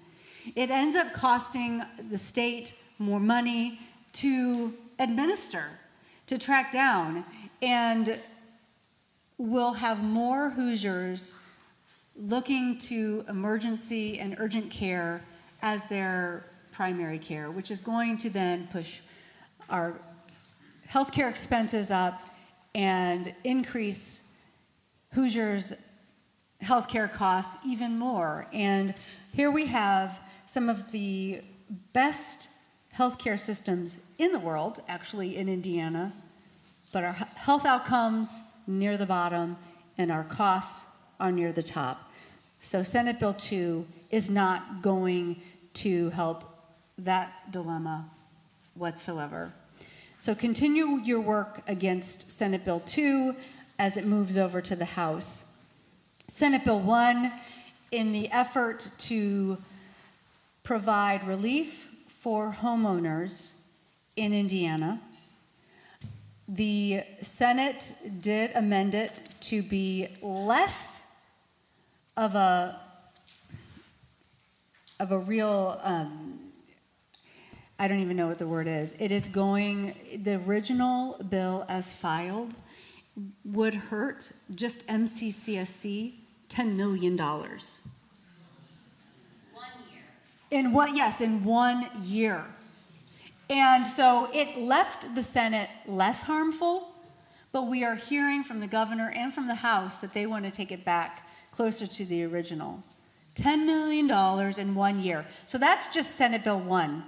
Speaker 8: It ends up costing the state more money to administer, to track down, and we'll have more Hoosiers looking to emergency and urgent care as their primary care, which is going to then push our healthcare expenses up and increase Hoosiers' healthcare costs even more. And here we have some of the best healthcare systems in the world, actually in Indiana, but our health outcomes near the bottom and our costs are near the top. So Senate Bill 2 is not going to help that dilemma whatsoever. So continue your work against Senate Bill 2 as it moves over to the House. Senate Bill 1, in the effort to provide relief for homeowners in Indiana, the Senate did amend it to be less of a real, I don't even know what the word is. It is going, the original bill as filed would hurt just MCCSC $10 million. 1 year. In 1 year. And so it left the Senate less harmful, but we are hearing from the governor and from the House that they want to take it back closer to the original. $10 million in 1 year. So that's just Senate Bill 1.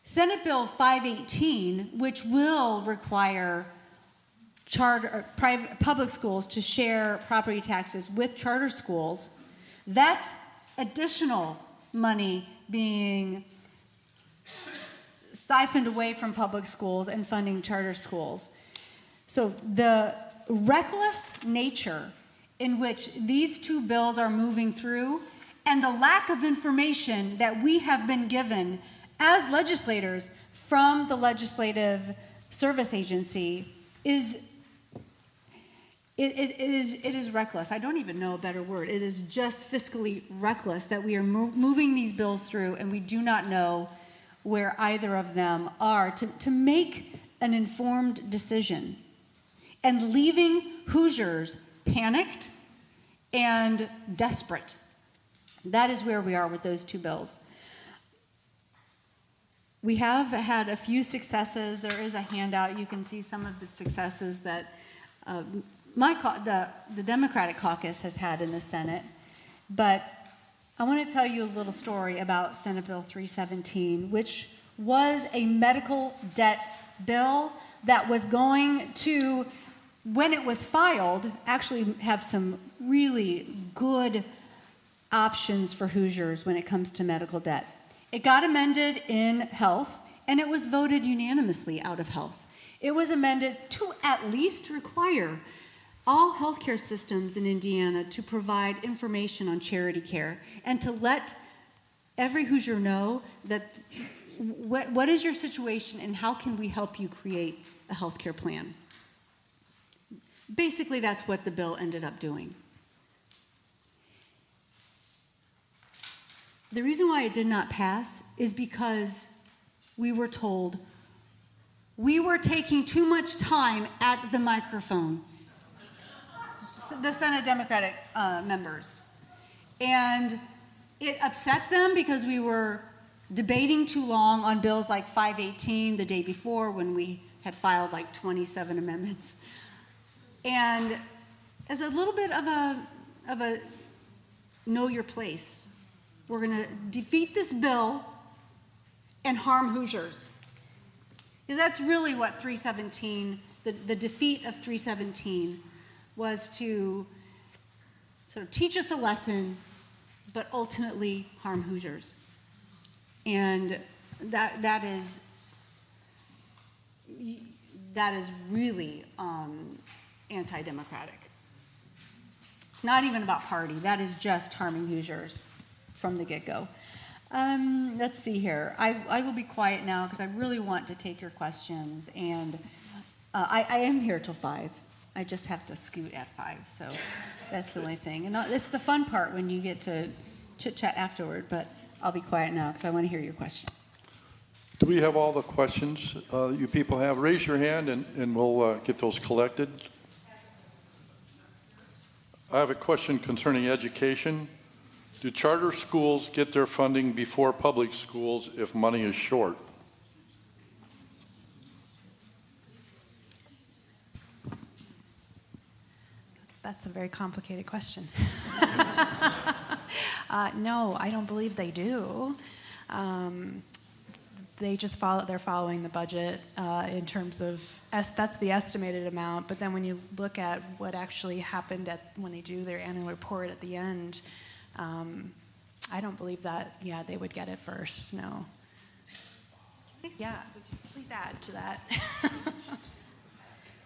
Speaker 8: Senate Bill 518, which will require public schools to share property taxes with charter schools, that's additional money being siphoned away from public schools and funding charter schools. So the reckless nature in which these two bills are moving through and the lack of information that we have been given as legislators from the Legislative Service Agency is it is reckless. I don't even know a better word. It is just fiscally reckless that we are moving these bills through and we do not know where either of them are to make an informed decision, and leaving Hoosiers panicked and desperate. That is where we are with those two bills. We have had a few successes. There is a handout. You can see some of the successes that the Democratic caucus has had in the Senate. But I want to tell you a little story about Senate Bill 317, which was a medical debt bill that was going to, when it was filed, actually have some really good options for Hoosiers when it comes to medical debt. It got amended in health, and it was voted unanimously out of health. It was amended to at least require all healthcare systems in Indiana to provide information on charity care and to let every Hoosier know that what is your situation and how can we help you create a healthcare plan. Basically, that's what the bill ended up doing. The reason why it did not pass is because we were told we were taking too much time at the microphone, the Senate Democratic members. And it upset them because we were debating too long on bills like 518 the day before when we had filed like 27 amendments. And as a little bit of a know your place, we're going to defeat this bill and harm Hoosiers. Because that's really what 317, the defeat of 317 was, to sort of teach us a lesson, but ultimately harm Hoosiers. And that is really anti-democratic. It's not even about party. That is just harming Hoosiers from the get-go. Let's see here. I will be quiet now because I really want to take your questions. And I am here till 5. I just have to scoot at 5, so that's the only thing. And it's the fun part when you get to chit-chat afterward, but I'll be quiet now because I want to hear your questions.
Speaker 1: Do we have all the questions you people have? Raise your hand and we'll get those collected. I have a question concerning education. Do charter schools get their funding before public schools if money is short?
Speaker 5: That's a very complicated question. No, I don't believe they do. They just they're following the budget in terms of, that's the estimated amount, but then when you look at what actually happened when they do their annual report at the end, I don't believe that, they would get it first, no. Yeah, would you please add to that?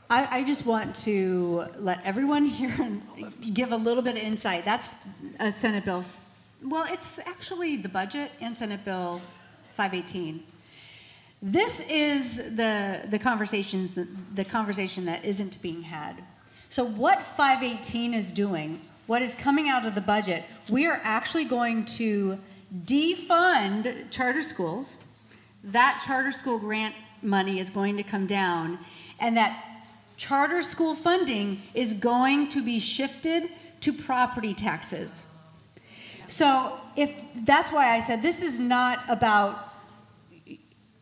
Speaker 8: I just want to let everyone here give a little bit of insight. That's a Senate Bill. Well, it's actually the budget and Senate Bill 518. This is the conversation that isn't being had. So what 518 is doing, what is coming out of the budget, we are actually going to defund charter schools. That charter school grant money is going to come down, and that charter school funding is going to be shifted to property taxes. So that's why I said this is not about,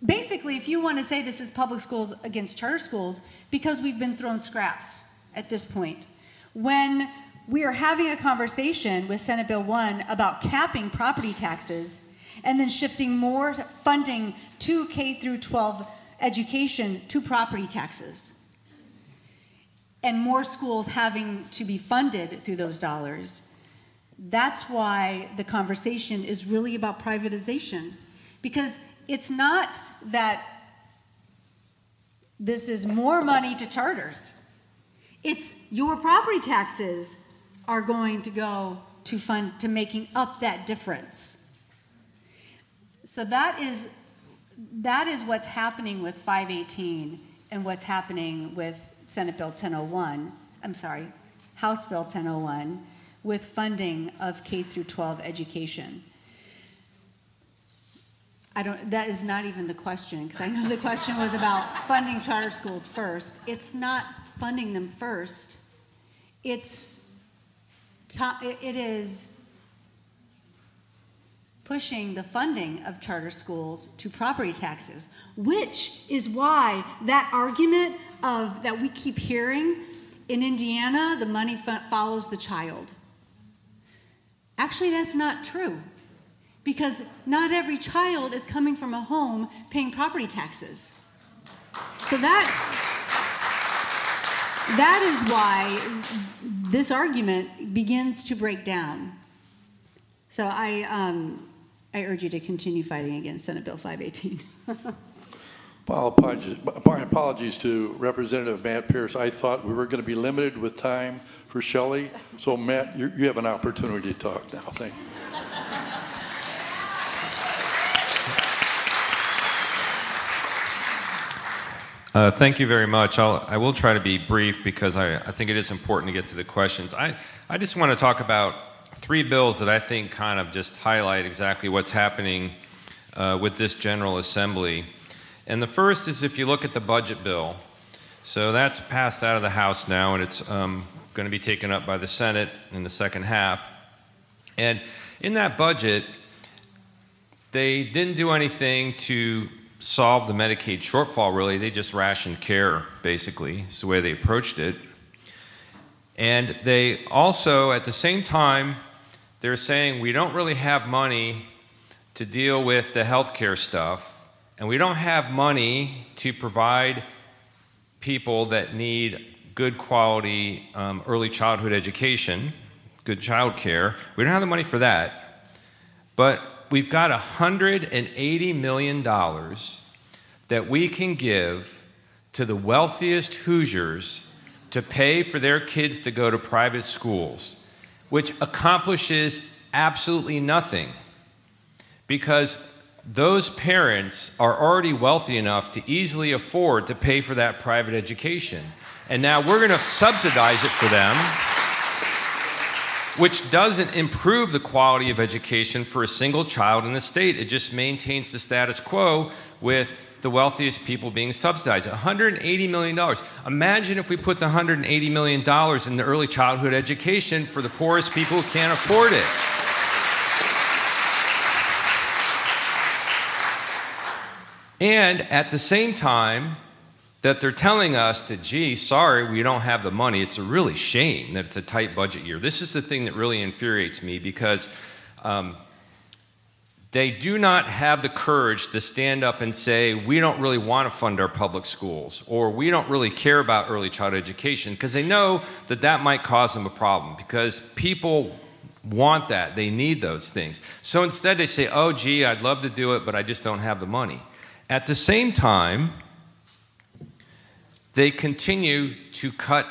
Speaker 8: basically, if you want to say this is public schools against charter schools, because we've been thrown scraps at this point. When we are having a conversation with Senate Bill 1 about capping property taxes, and then shifting more funding to K through 12 education to property taxes, and more schools having to be funded through those dollars. That's why the conversation is really about privatization, because it's not that this is more money to charters. It's your property taxes are going to go to fund, to making up that difference. So that is what's happening with 518 and what's happening with Senate Bill 1001, House Bill 1001, with funding of K through 12 education. That is not even the question, because I know the question was about funding charter schools first. It's not funding them first. It is pushing the funding of charter schools to property taxes, which is why that argument that we keep hearing in Indiana, the money follows the child. Actually, that's not true, because not every child is coming from a home paying property taxes. So that is why this argument begins to break down. So I urge you to continue fighting against Senate Bill 518.
Speaker 1: Well, my apologies to Representative Matt Pierce. I thought we were going to be limited with time for Shelley. So Matt, you have an opportunity to talk now. Thank you.
Speaker 9: Thank you very much. I will try to be brief because I think it is important to get to the questions. I just want to talk about 3 bills that I think kind of just highlight exactly what's happening with this General Assembly. And the first is, if you look at the budget bill, so that's passed out of the House now, and it's going to be taken up by the Senate in the second half. And in that budget, they didn't do anything to solve the Medicaid shortfall, really. They just rationed care, basically. It's the way they approached it. And they also, at the same time, they're saying we don't really have money to deal with the healthcare stuff, and we don't have money to provide people that need good quality early childhood education, good child care. We don't have the money for that. But we've got $180 million that we can give to the wealthiest Hoosiers to pay for their kids to go to private schools, which accomplishes absolutely nothing, because those parents are already wealthy enough to easily afford to pay for that private education. And now we're going to subsidize it for them, which doesn't improve the quality of education for a single child in the state. It just maintains the status quo with the wealthiest people being subsidized. $180 million. Imagine if we put the $180 million in the early childhood education for the poorest people who can't afford it. And at the same time that they're telling us that, gee, sorry, we don't have the money, it's a really shame that it's a tight budget year. This is the thing that really infuriates me, because they do not have the courage to stand up and say, we don't really want to fund our public schools, or we don't really care about early childhood education, because they know that that might cause them a problem, because people want that. They need those things. So instead they say, oh, gee, I'd love to do it, but I just don't have the money. At the same time, they continue to cut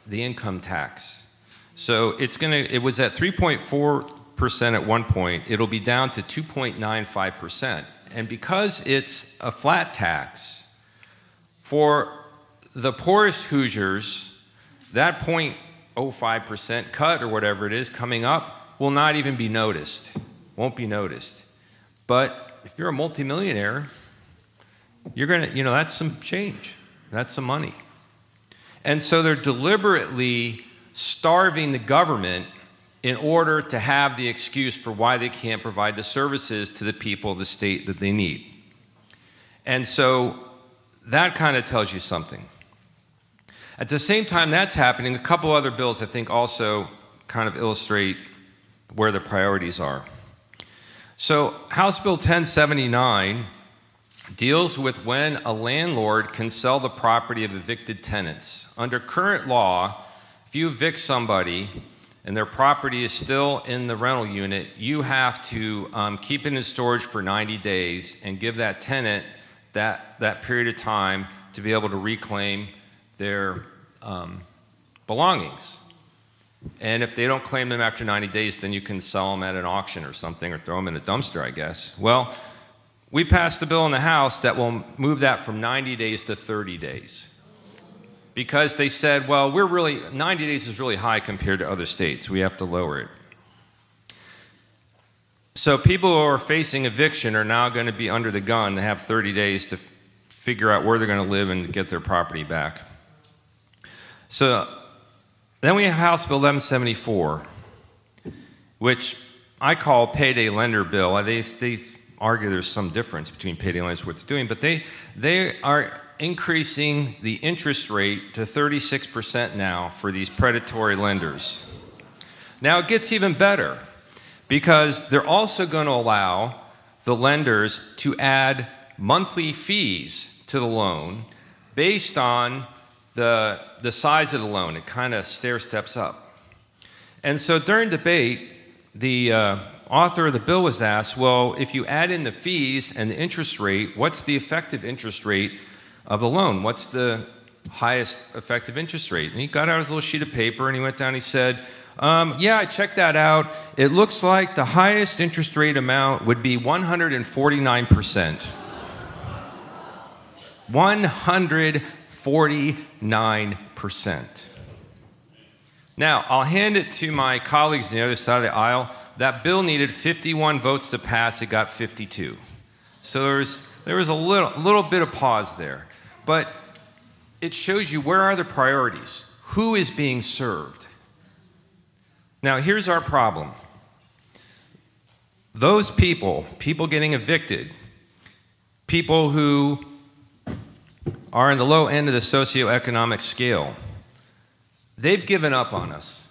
Speaker 9: the income tax. So it was at 3.4% at one point. It'll be down to 2.95%. And because it's a flat tax, for the poorest Hoosiers, that 0.05% cut, or whatever it is coming up, will not even be noticed, won't be noticed. But if you're a multimillionaire, you're gonna, that's some change. That's some money. And so they're deliberately starving the government in order to have the excuse for why they can't provide the services to the people of the state that they need. And so that kind of tells you something. At the same time that's happening, a couple other bills I think also kind of illustrate where the priorities are. So House Bill 1079 deals with when a landlord can sell the property of evicted tenants. Under current law, if you evict somebody and their property is still in the rental unit, you have to keep it in storage for 90 days and give that tenant that period of time to be able to reclaim their belongings. And if they don't claim them after 90 days, then you can sell them at an auction or something, or throw them in a dumpster, I guess. Well, we passed a bill in the House that will move that from 90 days to 30 days. Because they said, well, 90 days is really high compared to other states. We have to lower it. So people who are facing eviction are now going to be under the gun and have 30 days to figure out where they're going to live and get their property back. So then we have House Bill 1174, which I call payday lender bill. They argue there's some difference between payday lenders and what they're doing, but they are increasing the interest rate to 36% now for these predatory lenders. Now it gets even better, because they're also going to allow the lenders to add monthly fees to the loan based on the size of the loan. It kind of stair steps up. And so during debate, the author of the bill was asked, well, if you add in the fees and the interest rate, what's the effective interest rate of the loan? What's the highest effective interest rate? And he got out his little sheet of paper and he went down and he said, yeah, I checked that out. It looks like the highest interest rate amount would be 149%. 149%. Now, I'll hand it to my colleagues on the other side of the aisle. That bill needed 51 votes to pass. It got 52. So there was a little bit of pause there. But it shows you, where are the priorities? Who is being served? Now, here's our problem. Those people getting evicted, people who are in the low end of the socioeconomic scale, they've given up on us.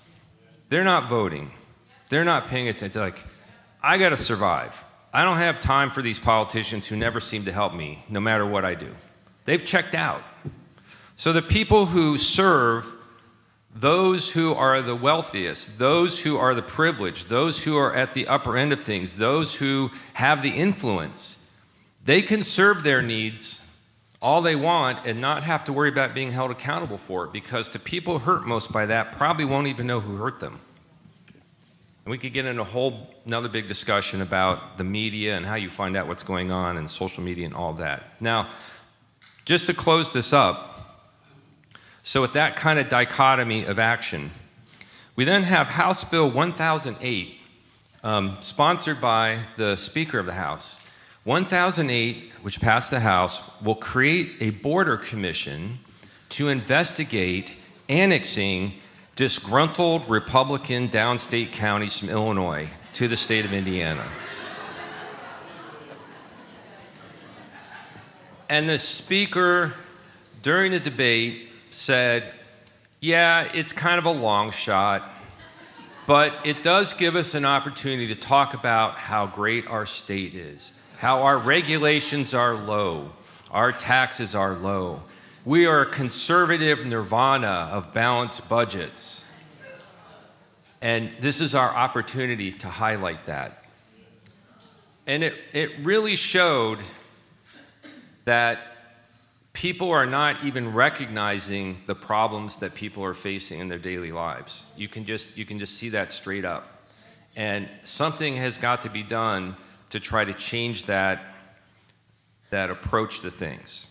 Speaker 9: They're not voting. They're not paying attention. It's like, I got to survive. I don't have time for these politicians who never seem to help me, no matter what I do. They've checked out. So the people who serve those who are the wealthiest, those who are the privileged, those who are at the upper end of things, those who have the influence, they can serve their needs all they want and not have to worry about being held accountable for it, because the people hurt most by that probably won't even know who hurt them. And we could get into another big discussion about the media and how you find out what's going on and social media and all that. Now, just to close this up, so with that kind of dichotomy of action, we then have House Bill 1008, sponsored by the Speaker of the House. 1008, which passed the House, will create a border commission to investigate annexing disgruntled Republican downstate counties from Illinois to the state of Indiana. And the Speaker, during the debate, said, yeah, it's kind of a long shot, but it does give us an opportunity to talk about how great our state is, how our regulations are low, our taxes are low. We are a conservative nirvana of balanced budgets. And this is our opportunity to highlight that. And it really showed that people are not even recognizing the problems that people are facing in their daily lives. You can just see that straight up. And something has got to be done to try to change that approach to things.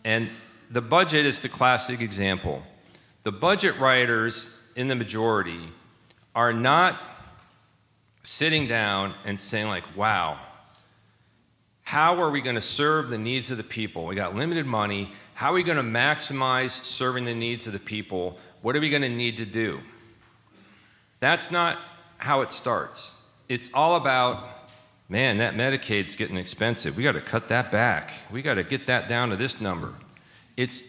Speaker 9: And the budget is the classic example. The budget writers in the majority are not sitting down and saying like, wow, how are we going to serve the needs of the people? We got limited money. How are we going to maximize serving the needs of the people? What are we going to need to do? That's not how it starts. It's all about, man, that Medicaid's getting expensive. We got to cut that back. We got to get that down to this number. It's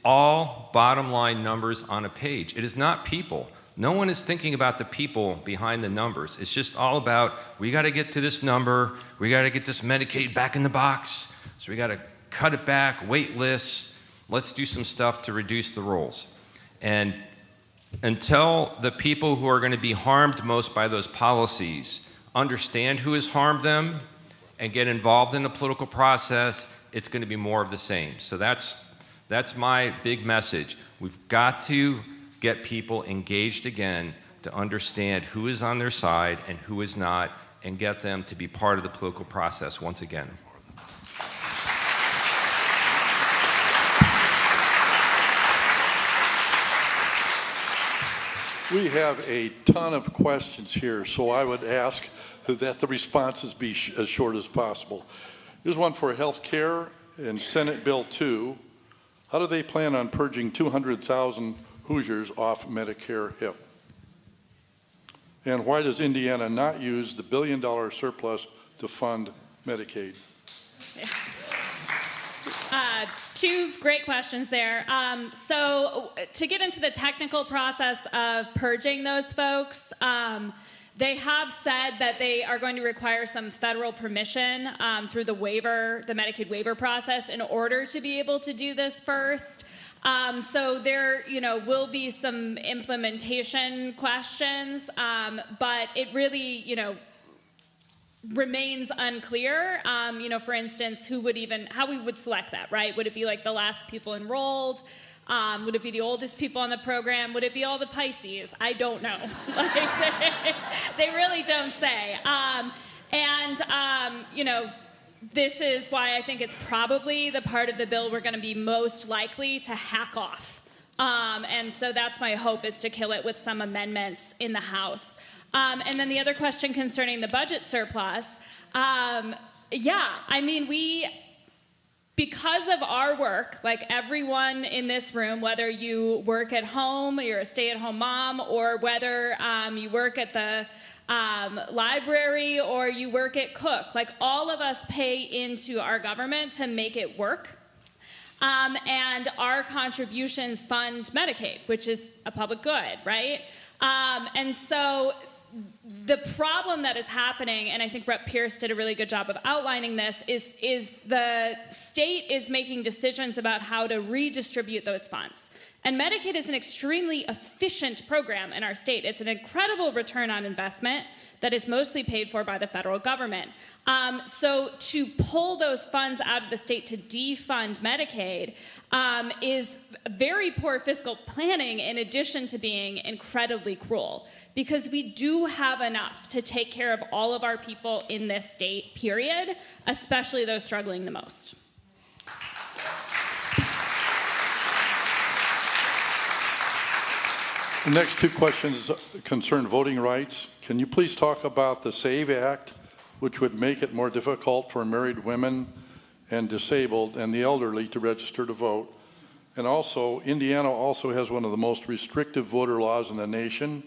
Speaker 9: all bottom line numbers on a page. It is not people. No one is thinking about the people behind the numbers. It's just all about, we got to get to this number, we got to get this Medicaid back in the box, so we got to cut it back, wait lists, let's do some stuff to reduce the rolls. And until the people who are going to be harmed most by those policies understand who has harmed them and get involved in the political process, it's going to be more of the same. So that's my big message. We've got to get people engaged again to understand who is on their side and who is not, and get them to be part of the political process once again.
Speaker 1: We have a ton of questions here, so I would ask that the responses be as short as possible. Here's one for health care in Senate Bill 2. How do they plan on purging 200,000 Hoosiers off Medicare HIP? And why does Indiana not use the billion-dollar surplus to fund Medicaid?
Speaker 4: Two great questions there. So to get into the technical process of purging those folks, they have said that they are going to require some federal permission through the Medicaid waiver process in order to be able to do this first. So there, will be some implementation questions, but it really, remains unclear. For instance, how we would select that, right? Would it be like the last people enrolled? Would it be the oldest people on the program? Would it be all the Pisces? I don't know. They really don't say. This is why I think it's probably the part of the bill we're going to be most likely to hack off. And so that's my hope, is to kill it with some amendments in the House. And then the other question concerning the budget surplus, because of our work, like everyone in this room, whether you work at home, you're a stay-at-home mom, or whether you work at the library or you work at Cook, like all of us pay into our government to make it work. And our contributions fund Medicaid, which is a public good, right? And so the problem that is happening, and I think Rep. Pierce did a really good job of outlining this, is the state is making decisions about how to redistribute those funds. And Medicaid is an extremely efficient program in our state. It's an incredible return on investment that is mostly paid for by the federal government. So to pull those funds out of the state to defund Medicaid is very poor fiscal planning, in addition to being incredibly cruel, because we do have enough to take care of all of our people in this state, period, especially those struggling the most.
Speaker 1: The next two questions concern voting rights. Can you please talk about the SAVE Act, which would make it more difficult for married women and disabled and the elderly to register to vote? And also, Indiana also has one of the most restrictive voter laws in the nation,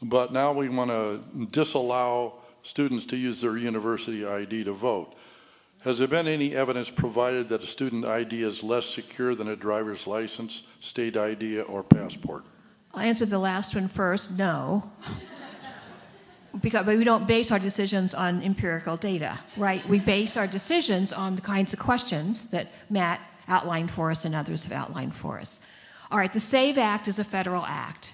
Speaker 1: but now we want to disallow students to use their university ID to vote. Has there been any evidence provided that a student ID is less secure than a driver's license, state ID, or passport?
Speaker 7: I'll answer the last one first, no. But we don't base our decisions on empirical data, right? We base our decisions on the kinds of questions that Matt outlined for us and others have outlined for us. All right, the SAVE Act is a federal act.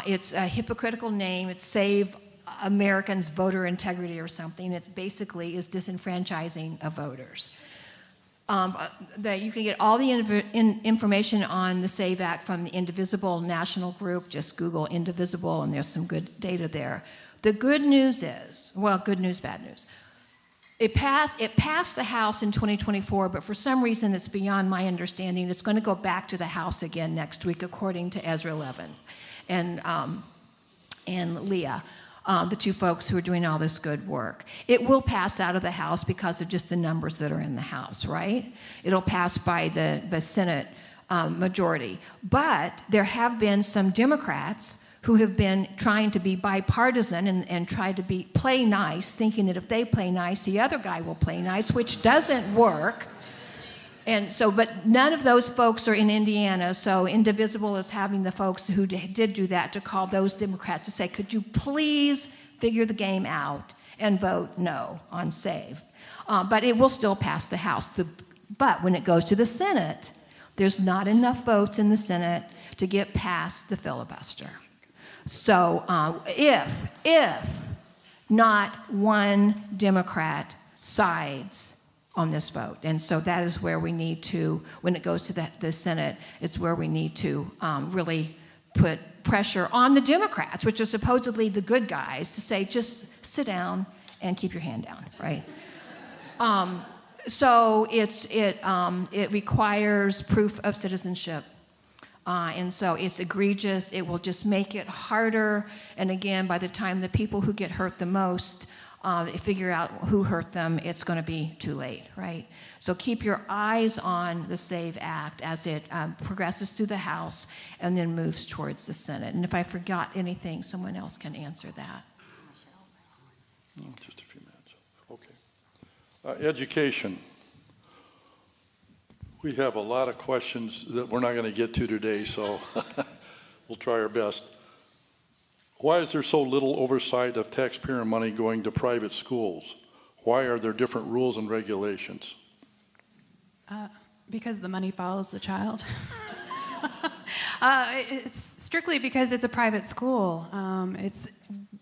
Speaker 7: It's a hypocritical name. It's Save Americans Voter Integrity or something. It basically is disenfranchising of voters. You can get all the information on the SAVE Act from the Indivisible National Group. Just Google Indivisible, and there's some good data there. The good news is, well, good news, bad news. It passed the House in 2024, but for some reason it's beyond my understanding. It's going to go back to the House again next week, according to Ezra Levin and Leah. The two folks who are doing all this good work. It will pass out of the House because of just the numbers that are in the House, right? It'll pass by the Senate majority. But there have been some Democrats who have been trying to be bipartisan and try to play nice, thinking that if they play nice, the other guy will play nice, which doesn't work. And so, but none of those folks are in Indiana, so Indivisible is having the folks who did do that to call those Democrats to say, could you please figure the game out and vote no on SAVE? But it will still pass the House. But when it goes to the Senate, there's not enough votes in the Senate to get past the filibuster. So if not one Democrat sides on this vote. And so that is where we need to, when it goes to the Senate, it's where we need to really put pressure on the Democrats, which are supposedly the good guys, to say, just sit down and keep your hand down, right? So it requires proof of citizenship. And so it's egregious. It will just make it harder. And again, by the time the people who get hurt the most figure out who hurt them, it's going to be too late, right? So keep your eyes on the SAVE Act as it progresses through the House and then moves towards the Senate. And if I forgot anything, someone else can answer that.
Speaker 1: Just a few minutes. Okay. Education. We have a lot of questions that we're not going to get to today, so we'll try our best. Why is there so little oversight of taxpayer money going to private schools? Why are there different rules and regulations?
Speaker 5: Because the money follows the child. It's strictly because it's a private school.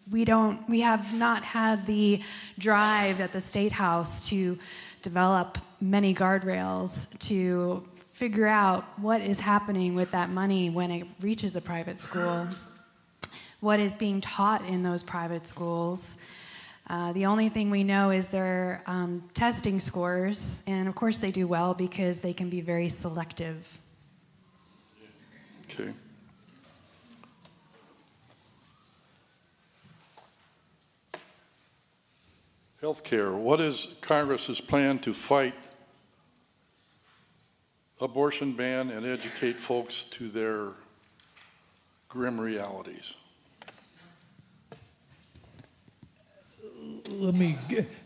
Speaker 5: We have not had the drive at the State House to develop many guardrails to figure out what is happening with that money when it reaches a private school. What is being taught in those private schools. The only thing we know is their testing scores, and of course they do well because they can be very selective.
Speaker 1: Okay. Healthcare. What is Congress's plan to fight abortion ban and educate folks to their grim realities?
Speaker 3: Let me,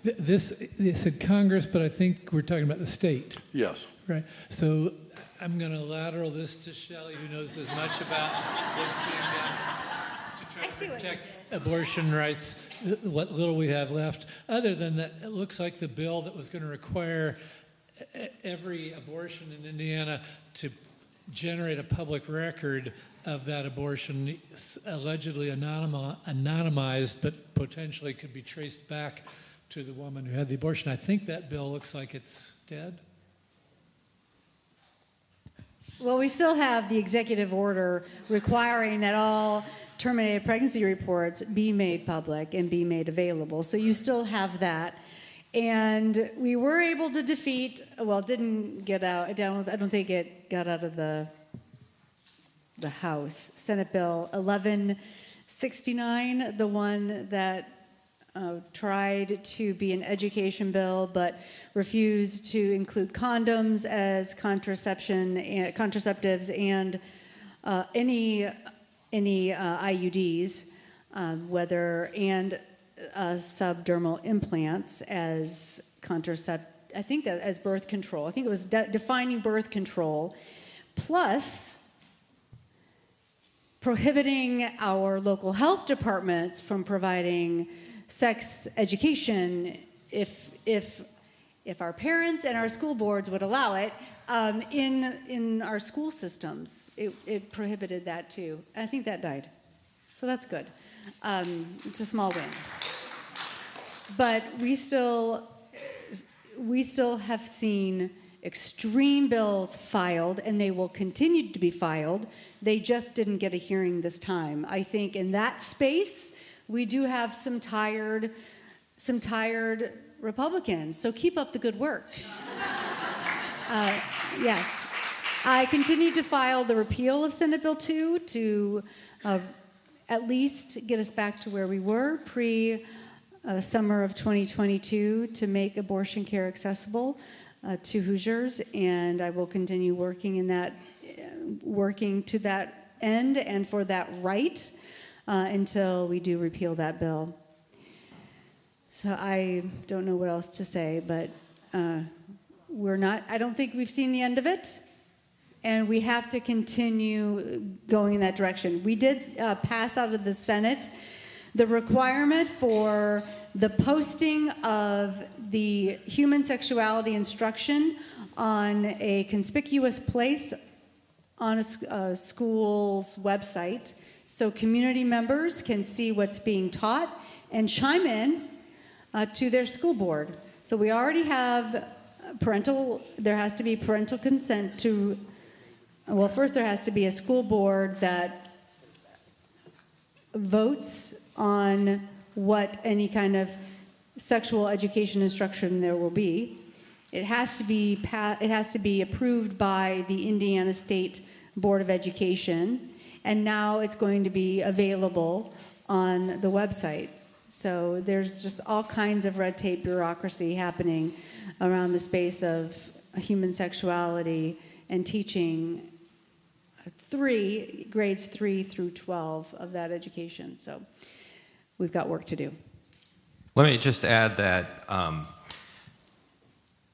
Speaker 3: this said Congress, but I think we're talking about the state.
Speaker 1: Yes.
Speaker 3: Right. So I'm going to lateral this to Shelley, who knows as much about what's being done to try to protect abortion rights, what little we have left. Other than that, it looks like the bill that was going to require every abortion in Indiana to generate a public record of that abortion, allegedly anonymized, but potentially could be traced back to the woman who had the abortion. I think that bill looks like it's dead.
Speaker 8: Well, we still have the executive order requiring that all terminated pregnancy reports be made public and be made available. So you still have that. And we were able to defeat, well, it didn't get out, I don't think it got out of the House, Senate Bill 1169, the one that tried to be an education bill but refused to include condoms as contraceptives and any IUDs, and subdermal implants as I think that as birth control. I think it was defining birth control, plus prohibiting our local health departments from providing sex education if our parents and our school boards would allow it in our school systems. It prohibited that too. I think that died. So that's good. It's a small win. But we still have seen extreme bills filed, and they will continue to be filed. They just didn't get a hearing this time. I think in that space, we do have some tired Republicans, so keep up the good work. Yes. I continue to file the repeal of Senate Bill 2 to at least get us back to where we were pre-summer of 2022 to make abortion care accessible to Hoosiers, and I will continue working to that end and for that right until we do repeal that bill. So I don't know what else to say, but I don't think we've seen the end of it, and we have to continue going in that direction. We did pass out of the Senate the requirement for the posting of the human sexuality instruction on a conspicuous place on a school's website, so community members can see what's being taught and chime in to their school board. So we already have there has to be parental consent to, well, first there has to be a school board that votes on what any kind of sexual education instruction there will be. It has to be approved by the Indiana State Board of Education, and now it's going to be available on the website. So there's just all kinds of red tape bureaucracy happening around the space of human sexuality and teaching grades 3 through 12 of that education. So we've got work to do.
Speaker 9: Let me just add that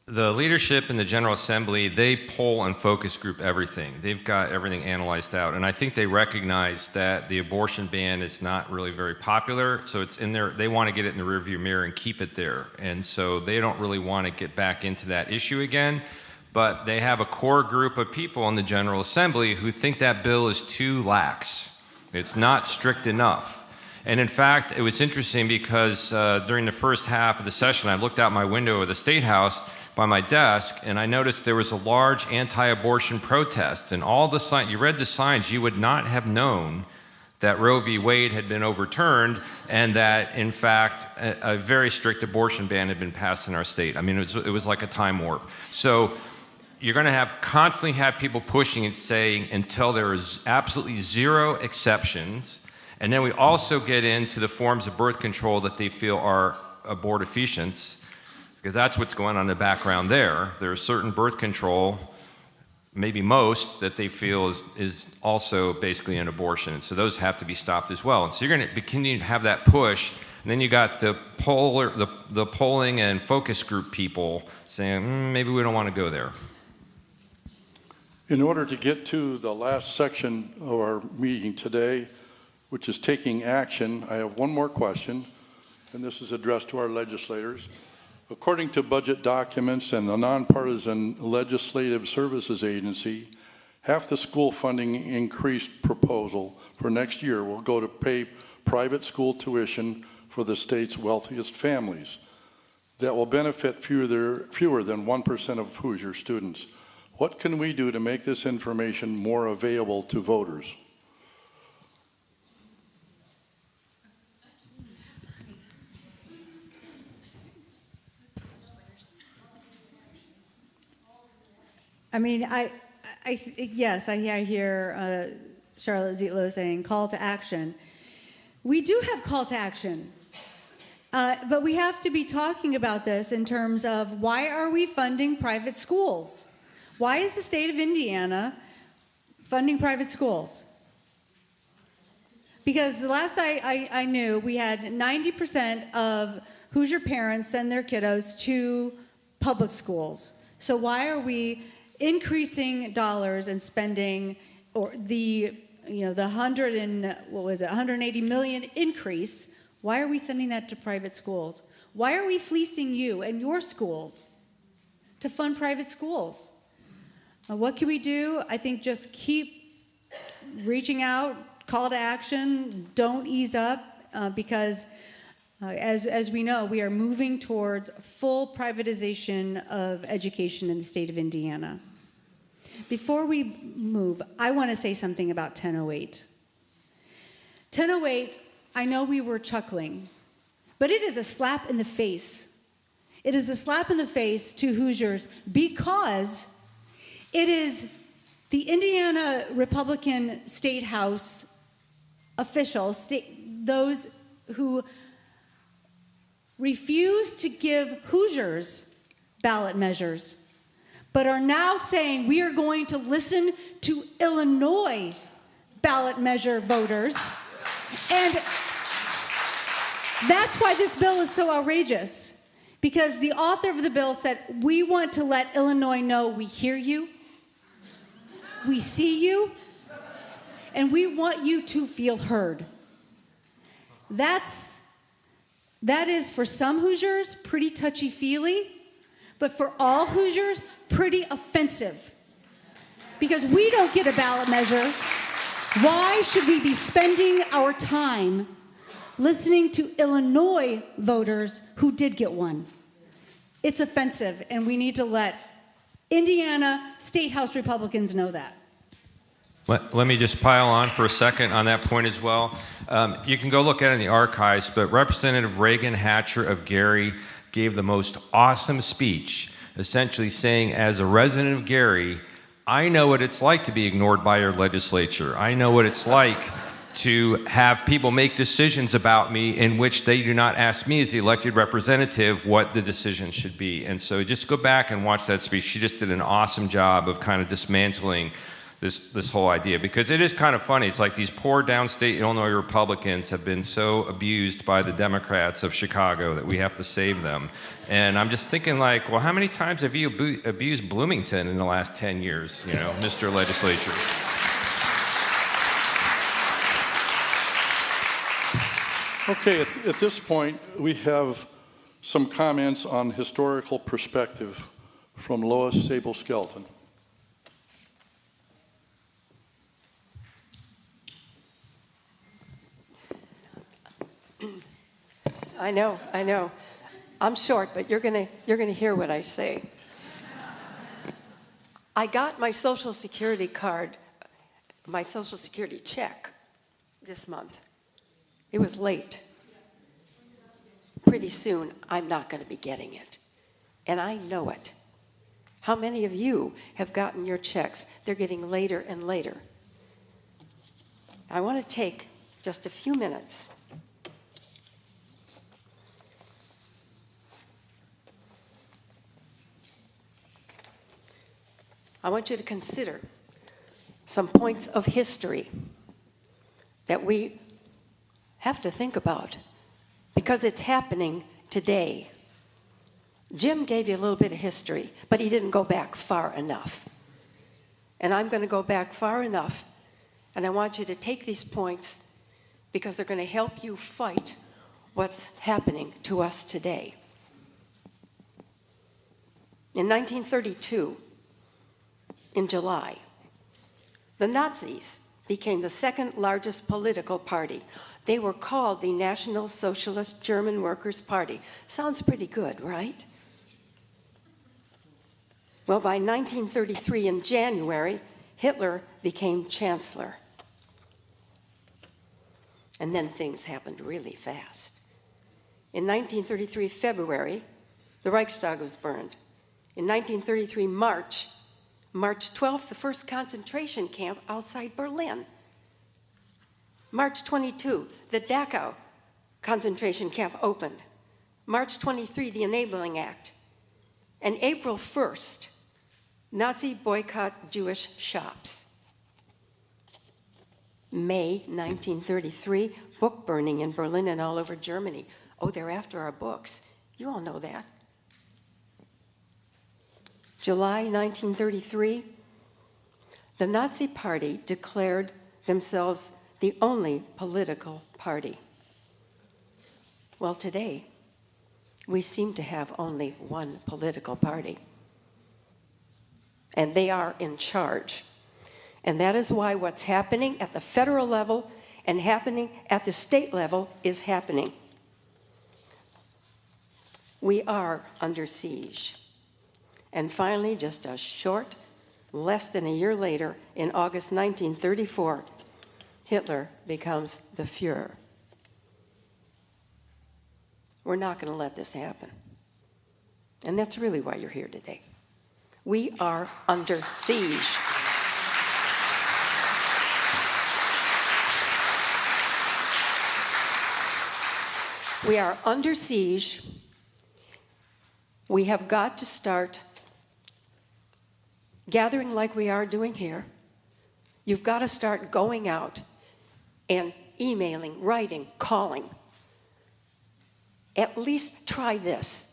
Speaker 9: the leadership in the General Assembly, they poll and focus group everything. They've got everything analyzed out. And I think they recognize that the abortion ban is not really very popular. So it's in there. They want to get it in the rearview mirror and keep it there. And so they don't really want to get back into that issue again. But they have a core group of people in the General Assembly who think that bill is too lax. It's not strict enough. And in fact, it was interesting because during the first half of the session, I looked out my window of the State House by my desk, and I noticed there was a large anti-abortion protest. And all the signs, you read the signs, you would not have known that Roe v. Wade had been overturned and that, in fact, a very strict abortion ban had been passed in our state. I mean, it was like a time warp. So you're going to constantly have people pushing and saying until there is absolutely zero exceptions. And then we also get into the forms of birth control that they feel are abortifacients, because that's what's going on in the background there. There's certain birth control, maybe most, that they feel is also basically an abortion. And so those have to be stopped as well. And so you're going to continue to have that push. And then you got the polling and focus group people saying, maybe we don't want to go there.
Speaker 1: In order to get to the last section of our meeting today, which is taking action, I have one more question, and this is addressed to our legislators. According to budget documents and the Nonpartisan Legislative Services Agency, half the school funding increase proposal for next year will go to pay private school tuition for the state's wealthiest families. That will benefit fewer than 1% of Hoosier students. What can we do to make this information more available to voters?
Speaker 8: I mean, yes, I hear Charlotte Zietlow saying call to action. We do have call to action, but we have to be talking about this in terms of why are we funding private schools? Why is the state of Indiana funding private schools? Because the last I knew, we had 90% of Hoosier parents send their kiddos to public schools. So why are we increasing dollars and spending, or the 180 million increase? Why are we sending that to private schools? Why are we fleecing you and your schools to fund private schools? What can we do? I think just keep reaching out, call to action, don't ease up, because as we know, we are moving towards full privatization of education in the state of Indiana. Before we move, I want to say something about 1008. 1008, I know we were chuckling, but it is a slap in the face. It is a slap in the face to Hoosiers because it is the Indiana Republican State House officials, those who refuse to give Hoosiers ballot measures, but are now saying we are going to listen to Illinois ballot measure voters. And that's why this bill is so outrageous, Because the author of the bill said, we want to let Illinois know we hear you, we see you, and we want you to feel heard. That is, for some Hoosiers, pretty touchy-feely, but for all Hoosiers, pretty offensive. Because we don't get a ballot measure, why should we be spending our time listening to Illinois voters who did get one? It's offensive, and we need to let Indiana State House Republicans know that.
Speaker 9: Let me just pile on for a second on that point as well. You can go look at it in the archives, but Representative Reagan Hatcher of Gary gave the most awesome speech, essentially saying, as a resident of Gary, I know what it's like to be ignored by your legislature. I know what it's like to have people make decisions about me in which they do not ask me as the elected representative what the decision should be. And so just go back and watch that speech. She just did an awesome job of kind of dismantling this whole idea, because it is kind of funny. It's like these poor downstate Illinois Republicans have been so abused by the Democrats of Chicago that we have to save them. And I'm just thinking, like, well, how many times have you abused Bloomington in the last 10 years, you know, Mr. Legislature?
Speaker 1: Okay, at this point, we have some comments on historical perspective from Lois Sable-Skelton.
Speaker 10: I know. I'm short, but you're gonna hear what I say. I got my Social Security card, my Social Security check this month. It was late. Pretty soon, I'm not gonna be getting it. And I know it. How many of you have gotten your checks? They're getting later and later. I want to take just a few minutes I want you to consider some points of history that we have to think about because it's happening today. Jim gave you a little bit of history, but he didn't go back far enough. And I'm going to go back far enough, and I want you to take these points because they're going to help you fight what's happening to us today. In 1932, in July, the Nazis became the second largest political party. They were called the National Socialist German Workers' Party. Sounds pretty good, right? Well, by 1933 in January, Hitler became chancellor. And then things happened really fast. In 1933 February, the Reichstag was burned. In 1933 March 12th, the first concentration camp outside Berlin. March 22, the Dachau concentration camp opened. March 23, the Enabling Act. And April 1st, Nazi boycott Jewish shops. May 1933, book burning in Berlin and all over Germany. Oh, they're after our books. You all know that. July 1933, the Nazi Party declared themselves the only political party. Well, today, we seem to have only one political party. And they are in charge. And that is why what's happening at the federal level and happening at the state level is happening. We are under siege. And finally, just a short, less than a year later, in August 1934, Hitler becomes the Fuhrer. We're not going to let this happen. And that's really why you're here today. We are under siege. We are under siege. We have got to start gathering like we are doing here. You've got to start going out and emailing, writing, calling. At least try this.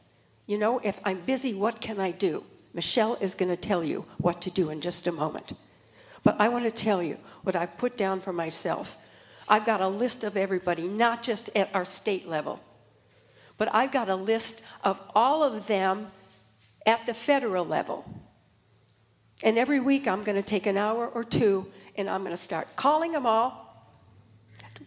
Speaker 10: You know, if I'm busy, what can I do? Michelle is going to tell you what to do in just a moment. But I want to tell you what I've put down for myself. I've got a list of everybody, not just at our state level, but I've got a list of all of them at the federal level. And every week I'm going to take an hour or two and I'm going to start calling them all.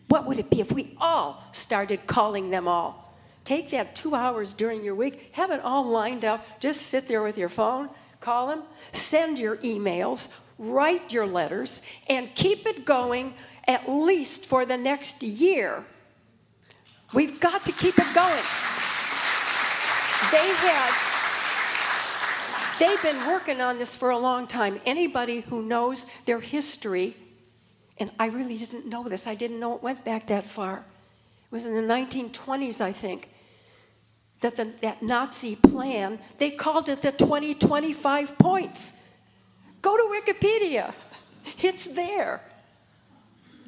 Speaker 10: What would it be if we all started calling them all? Take that 2 hours during your week, have it all lined up, just sit there with your phone, call them, send your emails, write your letters, and keep it going at least for the next year. We've got to keep it going. They've been working on this for a long time. Anybody who knows their history, and I really didn't know this, I didn't know it went back that far. It was in the 1920s, I think, that Nazi plan, they called it the 20-25 points. Go to Wikipedia. It's there.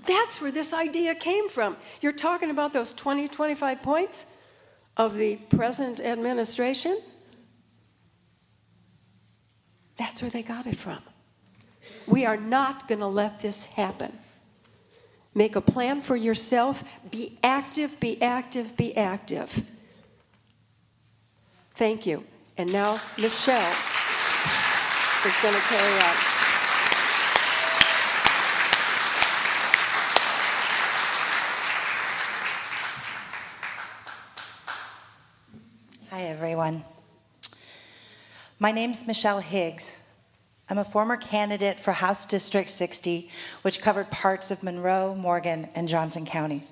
Speaker 10: That's where this idea came from. You're talking about those 20-25 points of the present administration? That's where they got it from. We are not going to let this happen. Make a plan for yourself. Be active, be active, be active. Thank you. And now Michelle is going to carry on.
Speaker 11: Hi, everyone. My name's Michelle Higgs. I'm a former candidate for House District 60, which covered parts of Monroe, Morgan, and Johnson counties.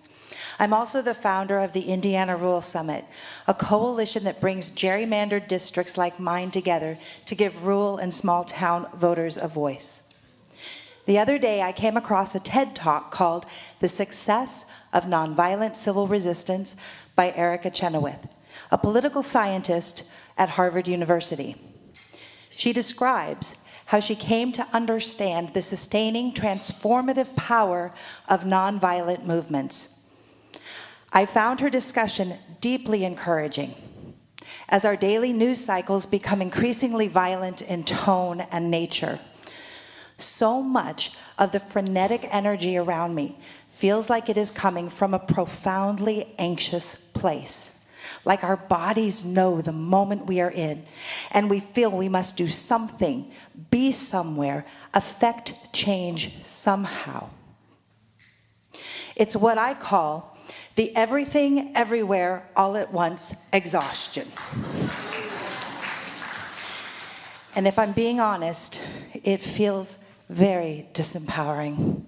Speaker 11: I'm also the founder of the Indiana Rural Summit, a coalition that brings gerrymandered districts like mine together to give rural and small town voters a voice. The other day, I came across a TED Talk called The Success of Nonviolent Civil Resistance by Erica Chenoweth, a political scientist at Harvard University. She describes how she came to understand the sustaining, transformative power of nonviolent movements. I found her discussion deeply encouraging, as our daily news cycles become increasingly violent in tone and nature. So much of the frenetic energy around me feels like it is coming from a profoundly anxious place. Like our bodies know the moment we are in, and we feel we must do something, be somewhere, affect change somehow. It's what I call the everything, everywhere, all at once exhaustion. And if I'm being honest, it feels very disempowering.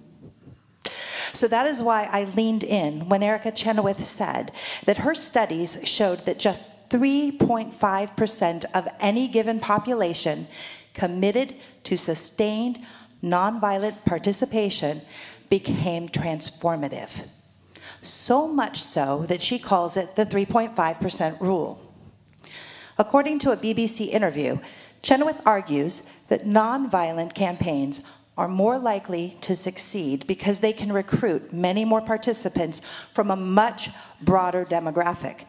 Speaker 11: So that is why I leaned in when Erica Chenoweth said that her studies showed that just 3.5% of any given population committed to sustained nonviolent participation became transformative. So much so that she calls it the 3.5% rule. According to a BBC interview, Chenoweth argues that nonviolent campaigns are more likely to succeed because they can recruit many more participants from a much broader demographic.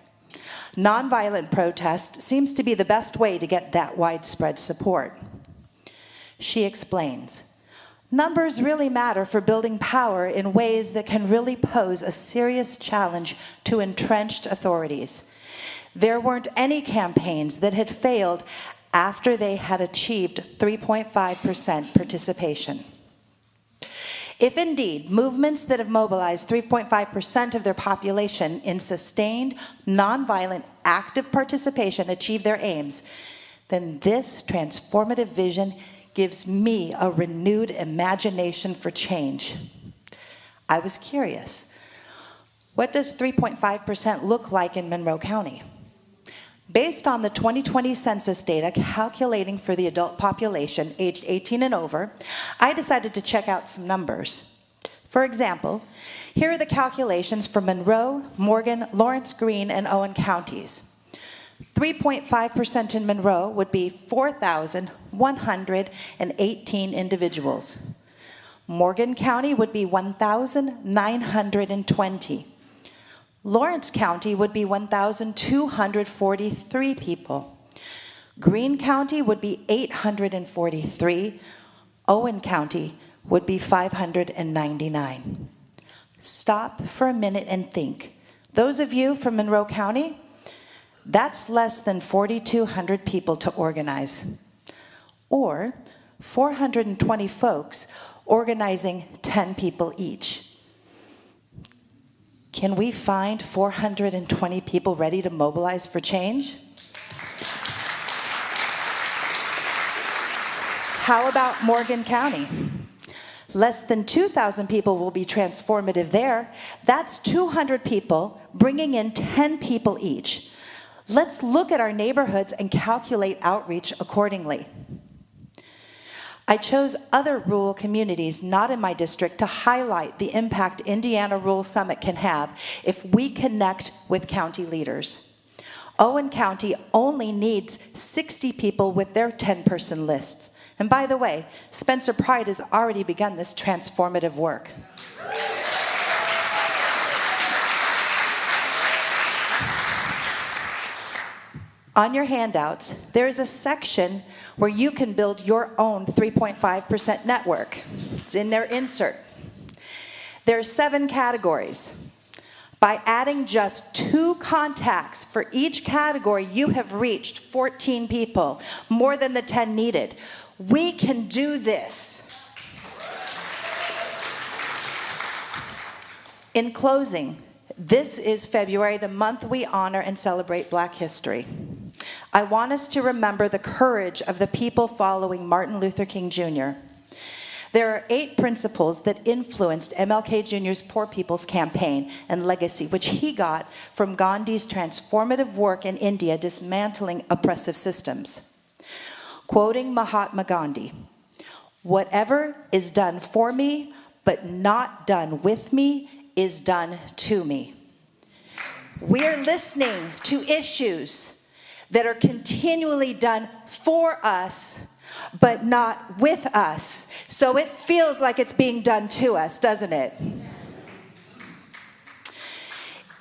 Speaker 11: Nonviolent protest seems to be the best way to get that widespread support. She explains, numbers really matter for building power in ways that can really pose a serious challenge to entrenched authorities. There weren't any campaigns that had failed after they had achieved 3.5% participation. If indeed movements that have mobilized 3.5% of their population in sustained, nonviolent, active participation achieve their aims, then this transformative vision gives me a renewed imagination for change. I was curious, what does 3.5% look like in Monroe County? Based on the 2020 census data calculating for the adult population aged 18 and over, I decided to check out some numbers. For example, here are the calculations for Monroe, Morgan, Lawrence, Greene, and Owen counties. 3.5% in Monroe would be 4,118 individuals. Morgan County would be 1,920. Lawrence County would be 1,243 people. Greene County would be 843. Owen County would be 599. Stop for a minute and think. Those of you from Monroe County, that's less than 4,200 people to organize. Or 420 folks organizing 10 people each. Can we find 420 people ready to mobilize for change? How about Morgan County? Less than 2,000 people will be transformative there. That's 200 people bringing in 10 people each. Let's look at our neighborhoods and calculate outreach accordingly. I chose other rural communities not in my district to highlight the impact Indiana Rural Summit can have if we connect with county leaders. Owen County only needs 60 people with their 10-person lists. And by the way, Spencer Pride has already begun this transformative work. On your handouts, there is a section where you can build your own 3.5% network. It's in their insert. There are 7 categories. By adding just 2 contacts for each category, you have reached 14 people, more than the 10 needed. We can do this. In closing, this is February, the month we honor and celebrate Black history. I want us to remember the courage of the people following Martin Luther King Jr. There are 8 principles that influenced MLK Jr.'s Poor People's Campaign and legacy, which he got from Gandhi's transformative work in India dismantling oppressive systems. Quoting Mahatma Gandhi, "Whatever is done for me, but not done with me, is done to me." We are listening to issues that are continually done for us, but not with us. So it feels like it's being done to us, doesn't it?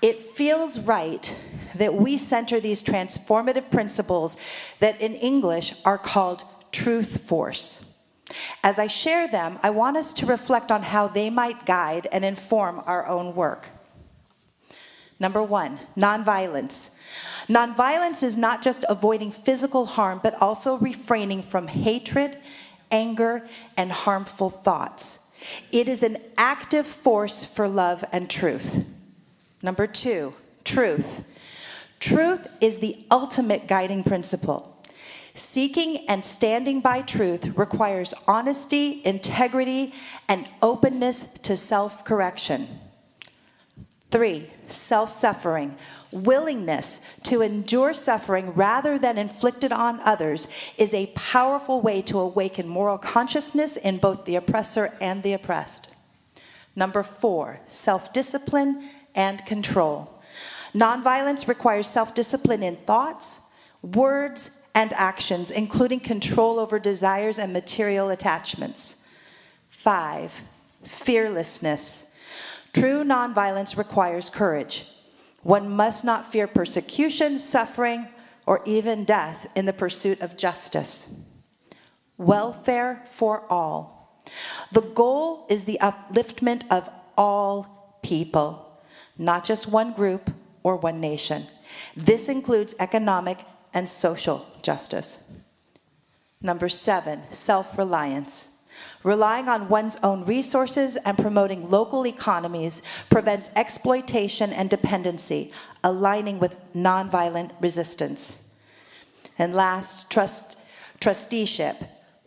Speaker 11: It feels right that we center these transformative principles that in English are called truth force. As I share them, I want us to reflect on how they might guide and inform our own work. Number 1, nonviolence. Nonviolence is not just avoiding physical harm, but also refraining from hatred, anger, and harmful thoughts. It is an active force for love and truth. Number 2, truth. Truth is the ultimate guiding principle. Seeking and standing by truth requires honesty, integrity, and openness to self-correction. 3, self-suffering. Willingness to endure suffering rather than inflict it on others is a powerful way to awaken moral consciousness in both the oppressor and the oppressed. Number 4, self-discipline and control. Nonviolence requires self-discipline in thoughts, words, and actions, including control over desires and material attachments. 5, fearlessness. True nonviolence requires courage. One must not fear persecution, suffering, or even death in the pursuit of justice. Welfare for all. The goal is the upliftment of all people, not just one group or one nation. This includes economic and social justice. Number 7, self-reliance. Relying on one's own resources and promoting local economies prevents exploitation and dependency, aligning with nonviolent resistance. And last, trusteeship.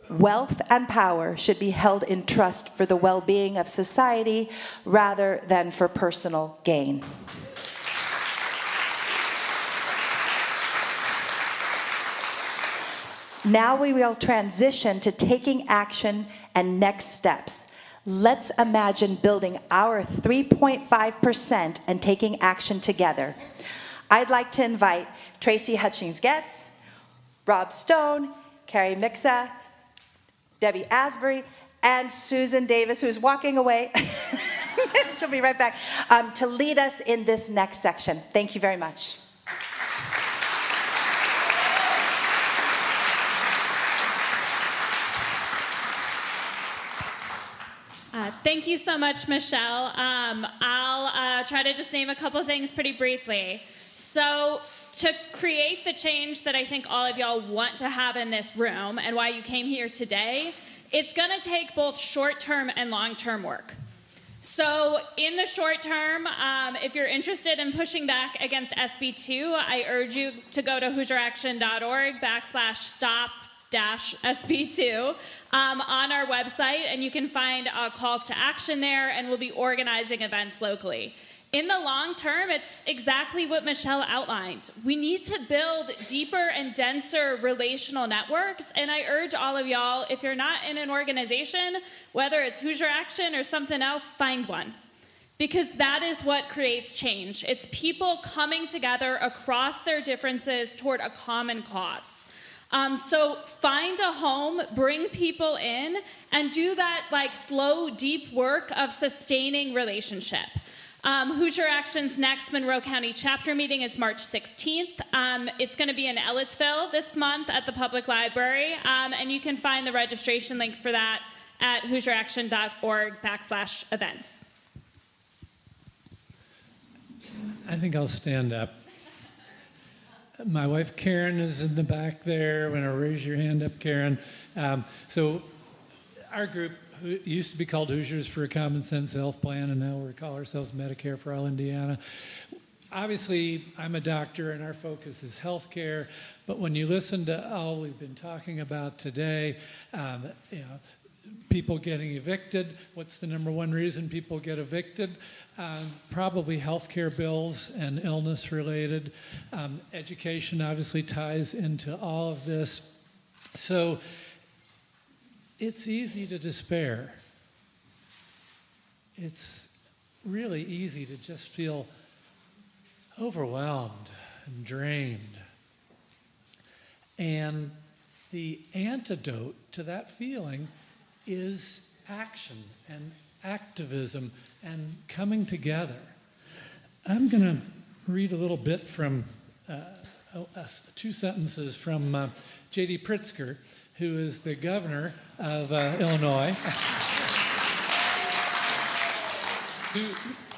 Speaker 11: Wealth and power should be held in trust for the well-being of society rather than for personal gain. Now we will transition to taking action and next steps. Let's imagine building our 3.5% and taking action together. I'd like to invite Tracy Hutchings-Getz, Rob Stone, Carrie Mixa, Debbie Asbury, and Susan Davis, who's walking away. She'll be right back, to lead us in this next section. Thank you very much.
Speaker 4: Thank you so much, Michelle. I'll try to just name a couple things pretty briefly. So to create the change that I think all of y'all want to have in this room and why you came here today, it's going to take both short-term and long-term work. So in the short term, if you're interested in pushing back against SB2, I urge you to go to HoosierAction.org/stop-SB2 on our website, and you can find calls to action there, and we'll be organizing events locally. In the long term, it's exactly what Michelle outlined. We need to build deeper and denser relational networks, and I urge all of y'all, if you're not in an organization, whether it's Hoosier Action or something else, find one. Because that is what creates change. It's people coming together across their differences toward a common cause. So find a home, bring people in, and do that like slow, deep work of sustaining relationship. Hoosier Action's next Monroe County chapter meeting is March 16th. It's going to be in Ellettsville this month at the public library, and you can find the registration link for that at HoosierAction.org/events.
Speaker 3: I think I'll stand up. My wife Karen is in the back there. I'm going to raise your hand up, Karen. So our group used to be called Hoosiers for a Common Sense Health Plan, and now we call ourselves Medicare for All Indiana. Obviously, I'm a doctor, and our focus is healthcare. But when you listen to all we've been talking about today, people getting evicted. What's the number one reason people get evicted? Probably healthcare bills and illness related. Education obviously ties into all of this. So it's easy to despair. It's really easy to just feel overwhelmed and drained. And the antidote to that feeling is action and activism and coming together. I'm going to read a little bit from 2 sentences from J.D. Pritzker, who is the governor of Illinois,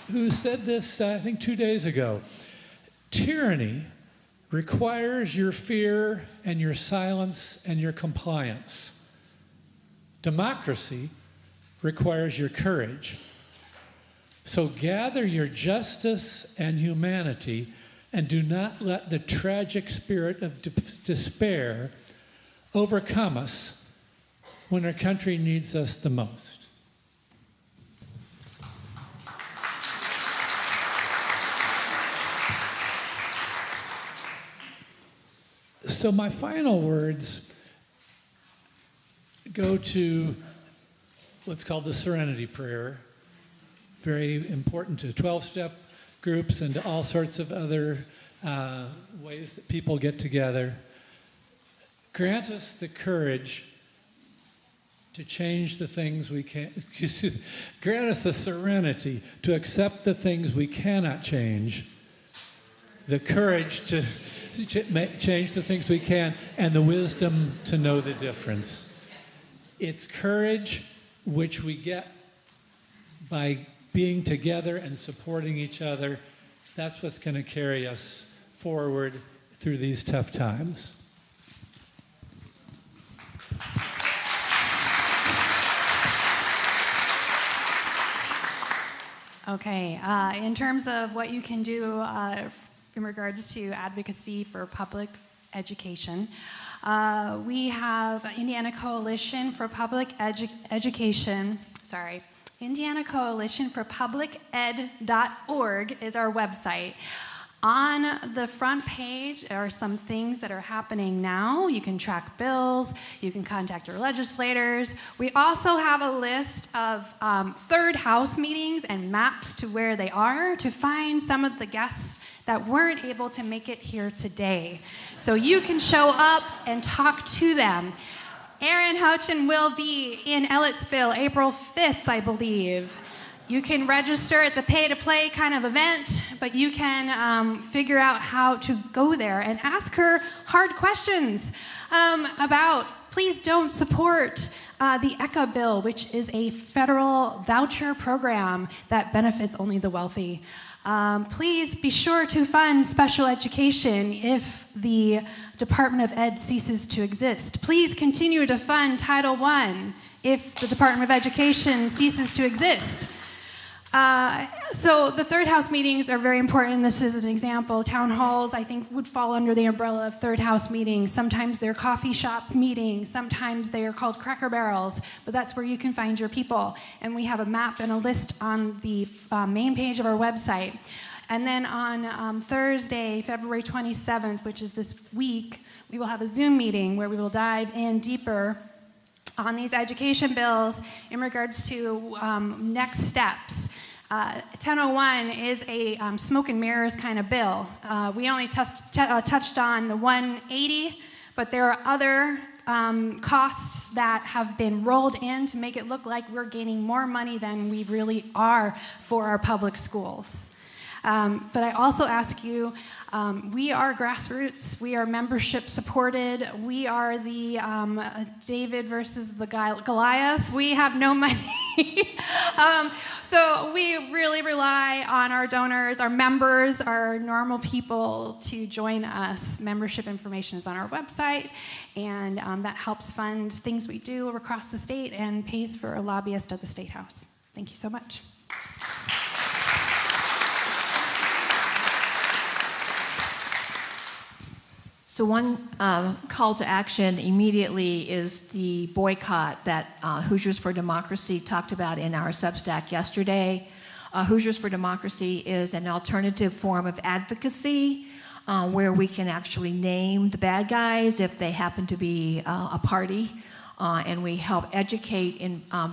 Speaker 3: who said this, I think, 2 days ago. Tyranny requires your fear and your silence and your compliance. Democracy requires your courage. So gather your justice and humanity and do not let the tragic spirit of despair overcome us when our country needs us the most. So my final words go to what's called the Serenity Prayer, very important to 12-step groups and to all sorts of other ways that people get together. Grant us the courage to change the things we can't. Grant us the serenity to accept the things we cannot change, the courage to change the things we can, and the wisdom to know the difference. It's courage which we get by being together and supporting each other. That's what's going to carry us forward through these tough times.
Speaker 5: Okay, in terms of what you can do in regards to advocacy for public education, we have Indiana Coalition for Public Education, Indiana Coalition for Public Ed.org is our website. On the front page are some things that are happening now. You can track bills, you can contact your legislators. We also have a list of third house meetings and maps to where they are to find some of the guests that weren't able to make it here today. So you can show up and talk to them. Aaron Houchin will be in Ellettsville April 5th, I believe. You can register. It's a pay-to-play kind of event, but you can figure out how to go there and ask her hard questions about please don't support the ECA bill, which is a federal voucher program that benefits only the wealthy. Please be sure to fund special education if the Department of Ed ceases to exist. Please continue to fund Title I if the Department of Education ceases to exist. So the Third House meetings are very important. This is an example. Town halls, I think, would fall under the umbrella of Third House meetings. Sometimes they're coffee shop meetings. Sometimes they are called Cracker Barrels. But that's where you can find your people. And we have a map and a list on the main page of our website. And then on Thursday, February 27th, which is this week, we will have a Zoom meeting where we will dive in deeper on these education bills in regards to next steps. 1001 is a smoke and mirrors kind of bill. We only touched on the 180, but there are other costs that have been rolled in to make it look like we're gaining more money than we really are for our public schools. But I also ask you, we are grassroots, we are membership supported, we are the David versus the Goliath, we have no money. So we really rely on our donors, our members, our normal people to join us. Membership information is on our website, and that helps fund things we do across the state and pays for a lobbyist at the State House. Thank you so much.
Speaker 7: So one call to action immediately is the boycott that Hoosiers for Democracy talked about in our Substack yesterday. Hoosiers for Democracy is an alternative form of advocacy where we can actually name the bad guys if they happen to be a party. And we help educate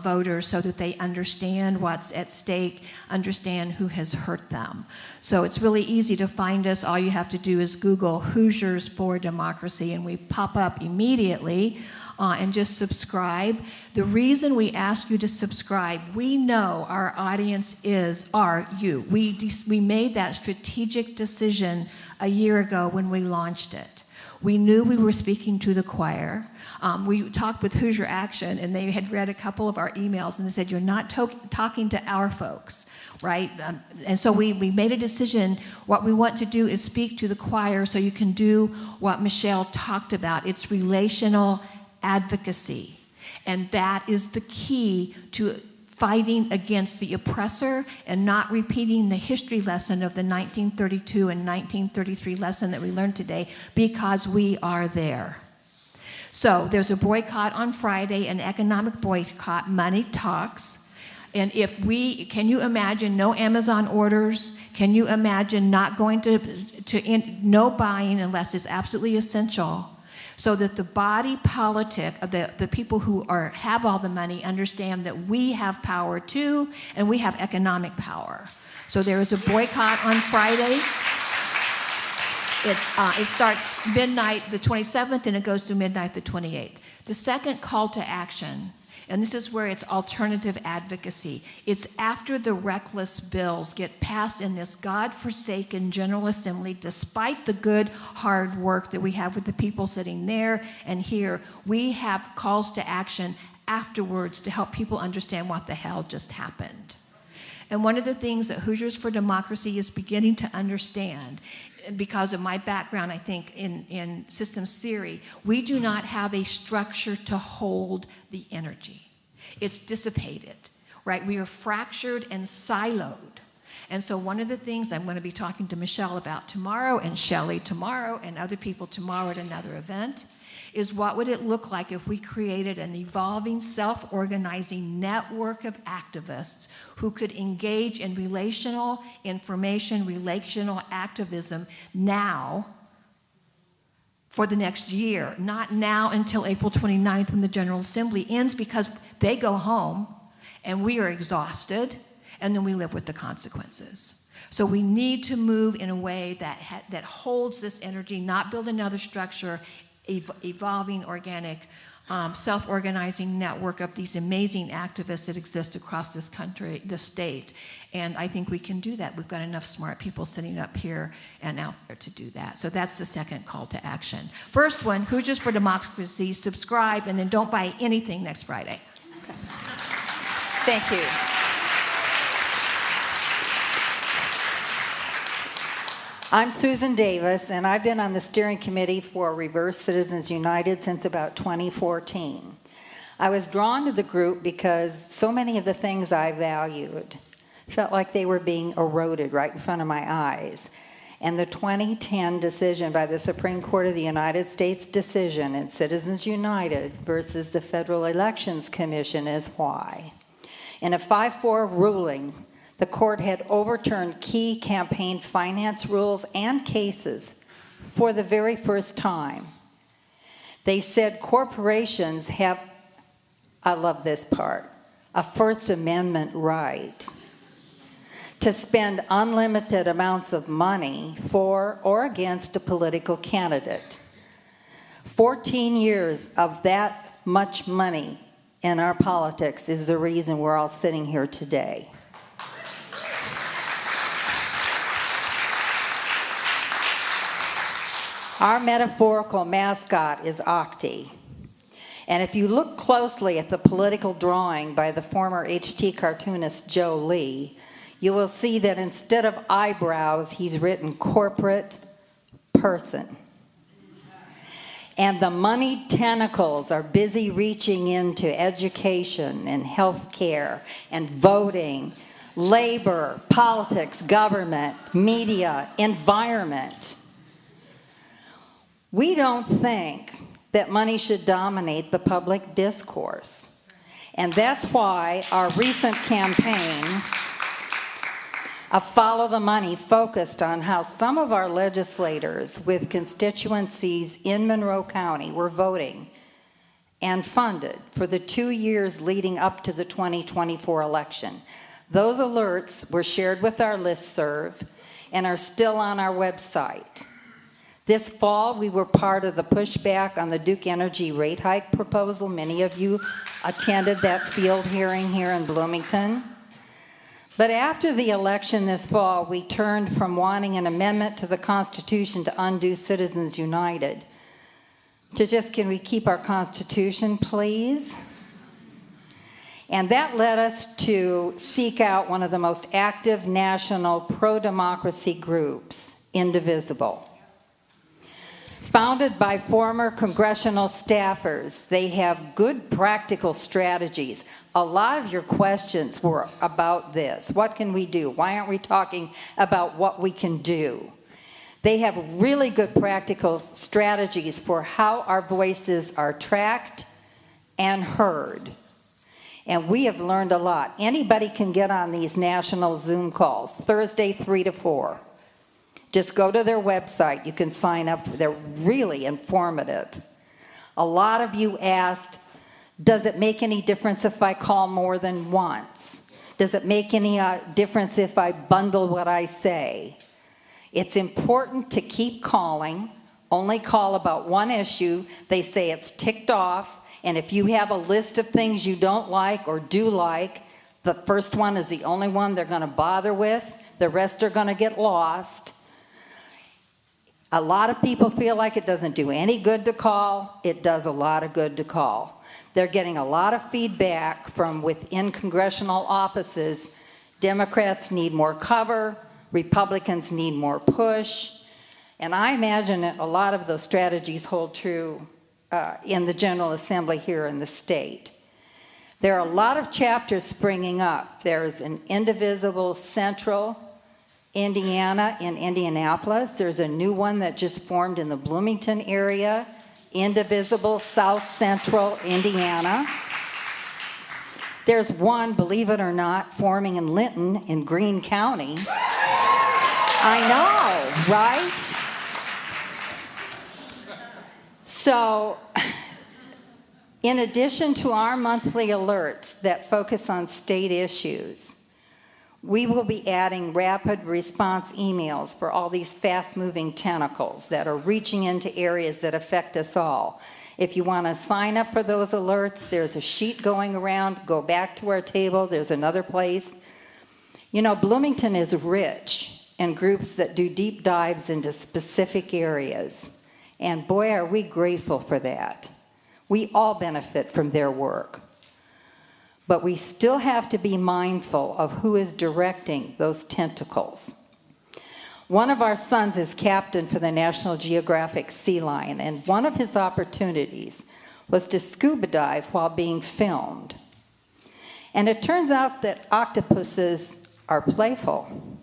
Speaker 7: voters so that they understand what's at stake, understand who has hurt them. So it's really easy to find us. All you have to do is Google Hoosiers for Democracy, and we pop up immediately, and just subscribe. The reason we ask you to subscribe, we know our audience are you. We made that strategic decision a year ago when we launched it. We knew we were speaking to the choir. We talked with Hoosier Action, and they had read a couple of our emails, and they said, you're not talking to our folks, right? And so we made a decision. What we want to do is speak to the choir so you can do what Michelle talked about. It's relational advocacy. And that is the key to fighting against the oppressor and not repeating the history lesson of the 1932 and 1933 lesson that we learned today, because we are there. So there's a boycott on Friday, an economic boycott. Money talks. And can you imagine no Amazon orders? Can you imagine not going no buying unless it's absolutely essential? So that the body politic of the people who have all the money understand that we have power too, and we have economic power. So there is a boycott on Friday. It starts midnight the 27th, and it goes to midnight the 28th. The second call to action, and this is where it's alternative advocacy. It's after the reckless bills get passed in this God-forsaken General Assembly, despite the good, hard work that we have with the people sitting there and here, we have calls to action afterwards to help people understand what the hell just happened. And one of the things that Hoosiers for Democracy is beginning to understand, because of my background, I think, in systems theory, we do not have a structure to hold the energy. It's dissipated, right? We are fractured and siloed. And so one of the things I'm going to be talking to Michelle about tomorrow, and Shelley tomorrow, and other people tomorrow at another event, is what would it look like if we created an evolving, self-organizing network of activists who could engage in relational activism now for the next year, not now until April 29th when the General Assembly ends, because they go home and we are exhausted, and then we live with the consequences. So we need to move in a way that holds this energy, not build another structure, evolving, organic, self-organizing network of these amazing activists that exist across this country, this state. And I think we can do that. We've got enough smart people sitting up here and out there to do that. So that's the second call to action. First one, Hoosiers for Democracy, subscribe, and then don't buy anything next Friday.
Speaker 12: Thank you. I'm Susan Davis, and I've been on the steering committee for Reverse Citizens United since about 2014. I was drawn to the group because so many of the things I valued felt like they were being eroded right in front of my eyes. And the 2010 decision by the Supreme Court of the United States decision in Citizens United versus the Federal Elections Commission is why. In a 5-4 ruling, the court had overturned key campaign finance rules and cases for the very first time. They said corporations have, I love this part, a First Amendment right to spend unlimited amounts of money for or against a political candidate. 14 years of that much money in our politics is the reason we're all sitting here today. Our metaphorical mascot is Octi. And if you look closely at the political drawing by the former HT cartoonist Joe Lee, you will see that instead of eyebrows, he's written corporate person. And the money tentacles are busy reaching into education and healthcare and voting, labor, politics, government, media, environment. We don't think that money should dominate the public discourse. And that's why our recent campaign of Follow the Money focused on how some of our legislators with constituencies in Monroe County were voting and funded for the 2 years leading up to the 2024 election. Those alerts were shared with our listserv and are still on our website. This fall, we were part of the pushback on the Duke Energy rate hike proposal. Many of you attended that field hearing here in Bloomington. But after the election this fall, we turned from wanting an amendment to the Constitution to undo Citizens United to just, can we keep our Constitution, please? And that led us to seek out one of the most active national pro-democracy groups, Indivisible. Founded by former congressional staffers, they have good practical strategies. A lot of your questions were about this. What can we do? Why aren't we talking about what we can do? They have really good practical strategies for how our voices are tracked and heard. And we have learned a lot. Anybody can get on these national Zoom calls, Thursday 3 to 4. Just go to their website. You can sign up. They're really informative. A lot of you asked, does it make any difference if I call more than once? Does it make any difference if I bundle what I say? It's important to keep calling. Only call about one issue. They say it's ticked off. And if you have a list of things you don't like or do like, the first one is the only one they're going to bother with. The rest are going to get lost. A lot of people feel like it doesn't do any good to call. It does a lot of good to call. They're getting a lot of feedback from within congressional offices. Democrats need more cover. Republicans need more push. And I imagine that a lot of those strategies hold true in the General Assembly here in the state. There are a lot of chapters springing up. There's an Indivisible Central Indiana in Indianapolis. There's a new one that just formed in the Bloomington area, Indivisible South Central Indiana. There's one, believe it or not, forming in Linton in Greene County. I know, right? So, in addition to our monthly alerts that focus on state issues, we will be adding rapid response emails for all these fast-moving tentacles that are reaching into areas that affect us all. If you want to sign up for those alerts, there's a sheet going around. Go back to our table. There's another place. You know, Bloomington is rich in groups that do deep dives into specific areas. And boy, are we grateful for that. We all benefit from their work. But we still have to be mindful of who is directing those tentacles. One of our sons is captain for the National Geographic Sea Lion, and one of his opportunities was to scuba dive while being filmed. And it turns out that octopuses are playful.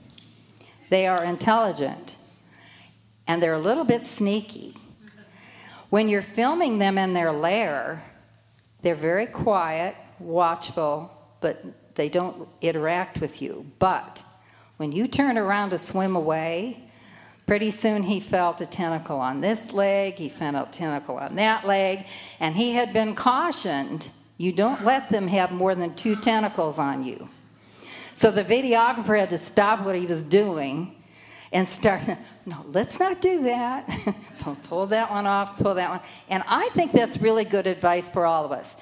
Speaker 12: They are intelligent, and they're a little bit sneaky. When you're filming them in their lair, they're very quiet, watchful, but they don't interact with you. But when you turn around to swim away, pretty soon he felt a tentacle on this leg, he felt a tentacle on that leg, and he had been cautioned, you don't let them have more than 2 tentacles on you. So the videographer had to stop what he was doing and start, no, let's not do that. Pull that one off, pull that one. And I think that's really good advice for all of us.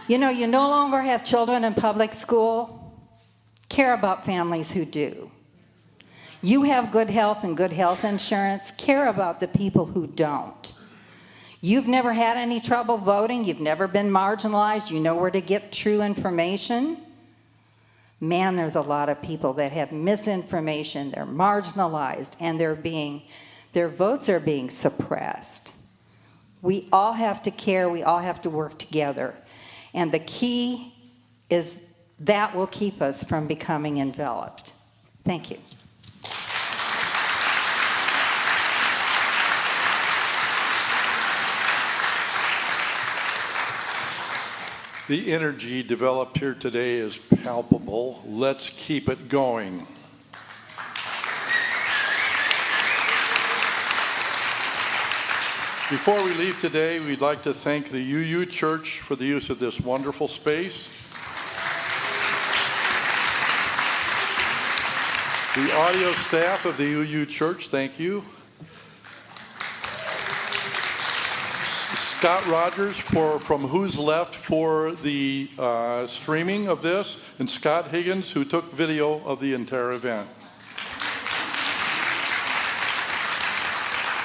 Speaker 12: You know, you no longer have children in public school. Care about families who do. You have good health and good health insurance. Care about the people who don't. You've never had any trouble voting. You've never been marginalized. You know where to get true information. Man, there's a lot of people that have misinformation. They're marginalized, and their votes are being suppressed. We all have to care. We all have to work together. And the key is that will keep us from becoming enveloped. Thank you.
Speaker 1: The energy developed here today is palpable. Let's keep it going. Before we leave today, we'd like to thank the UU Church for the use of this wonderful space. The audio staff of the UU Church, thank you. Scott Rogers from HoosLeft for the streaming of this, and Scott Higgins, who took video of the entire event.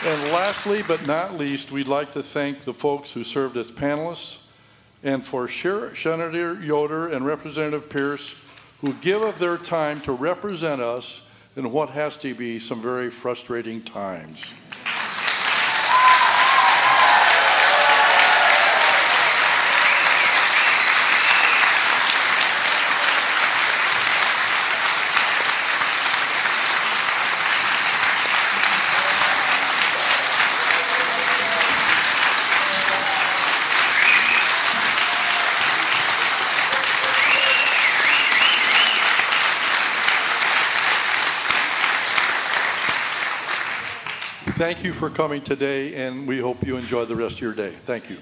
Speaker 1: And lastly, but not least, we'd like to thank the folks who served as panelists, and for Senator Yoder and Representative Pierce, who give of their time to represent us in what has to be some very frustrating times. Thank you for coming today, and we hope you enjoy the rest of your day. Thank you.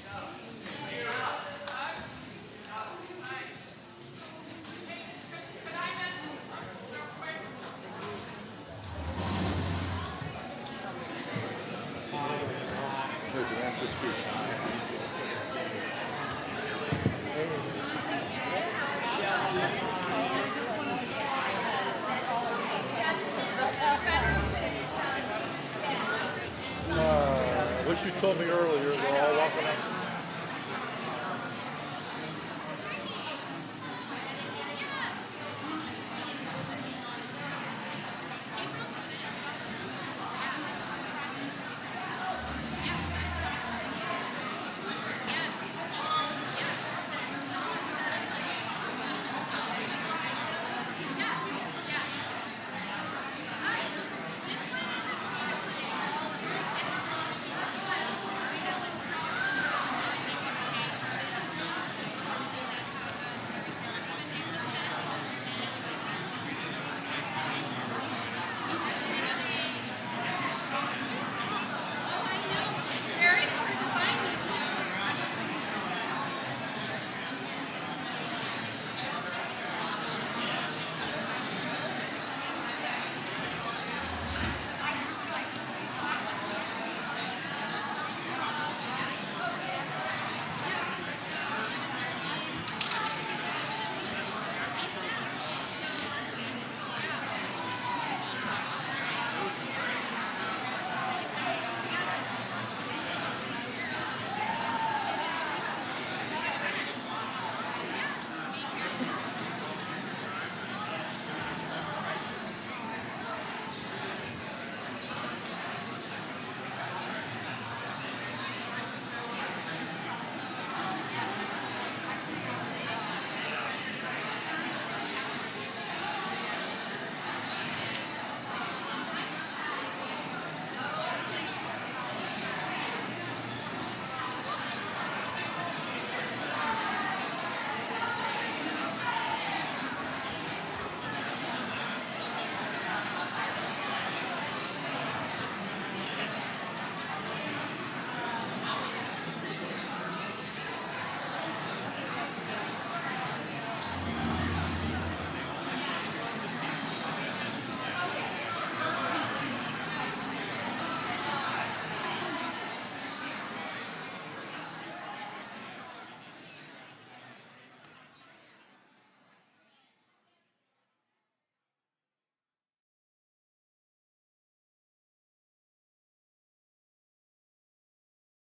Speaker 1: Wish you told me earlier, they're all walking up.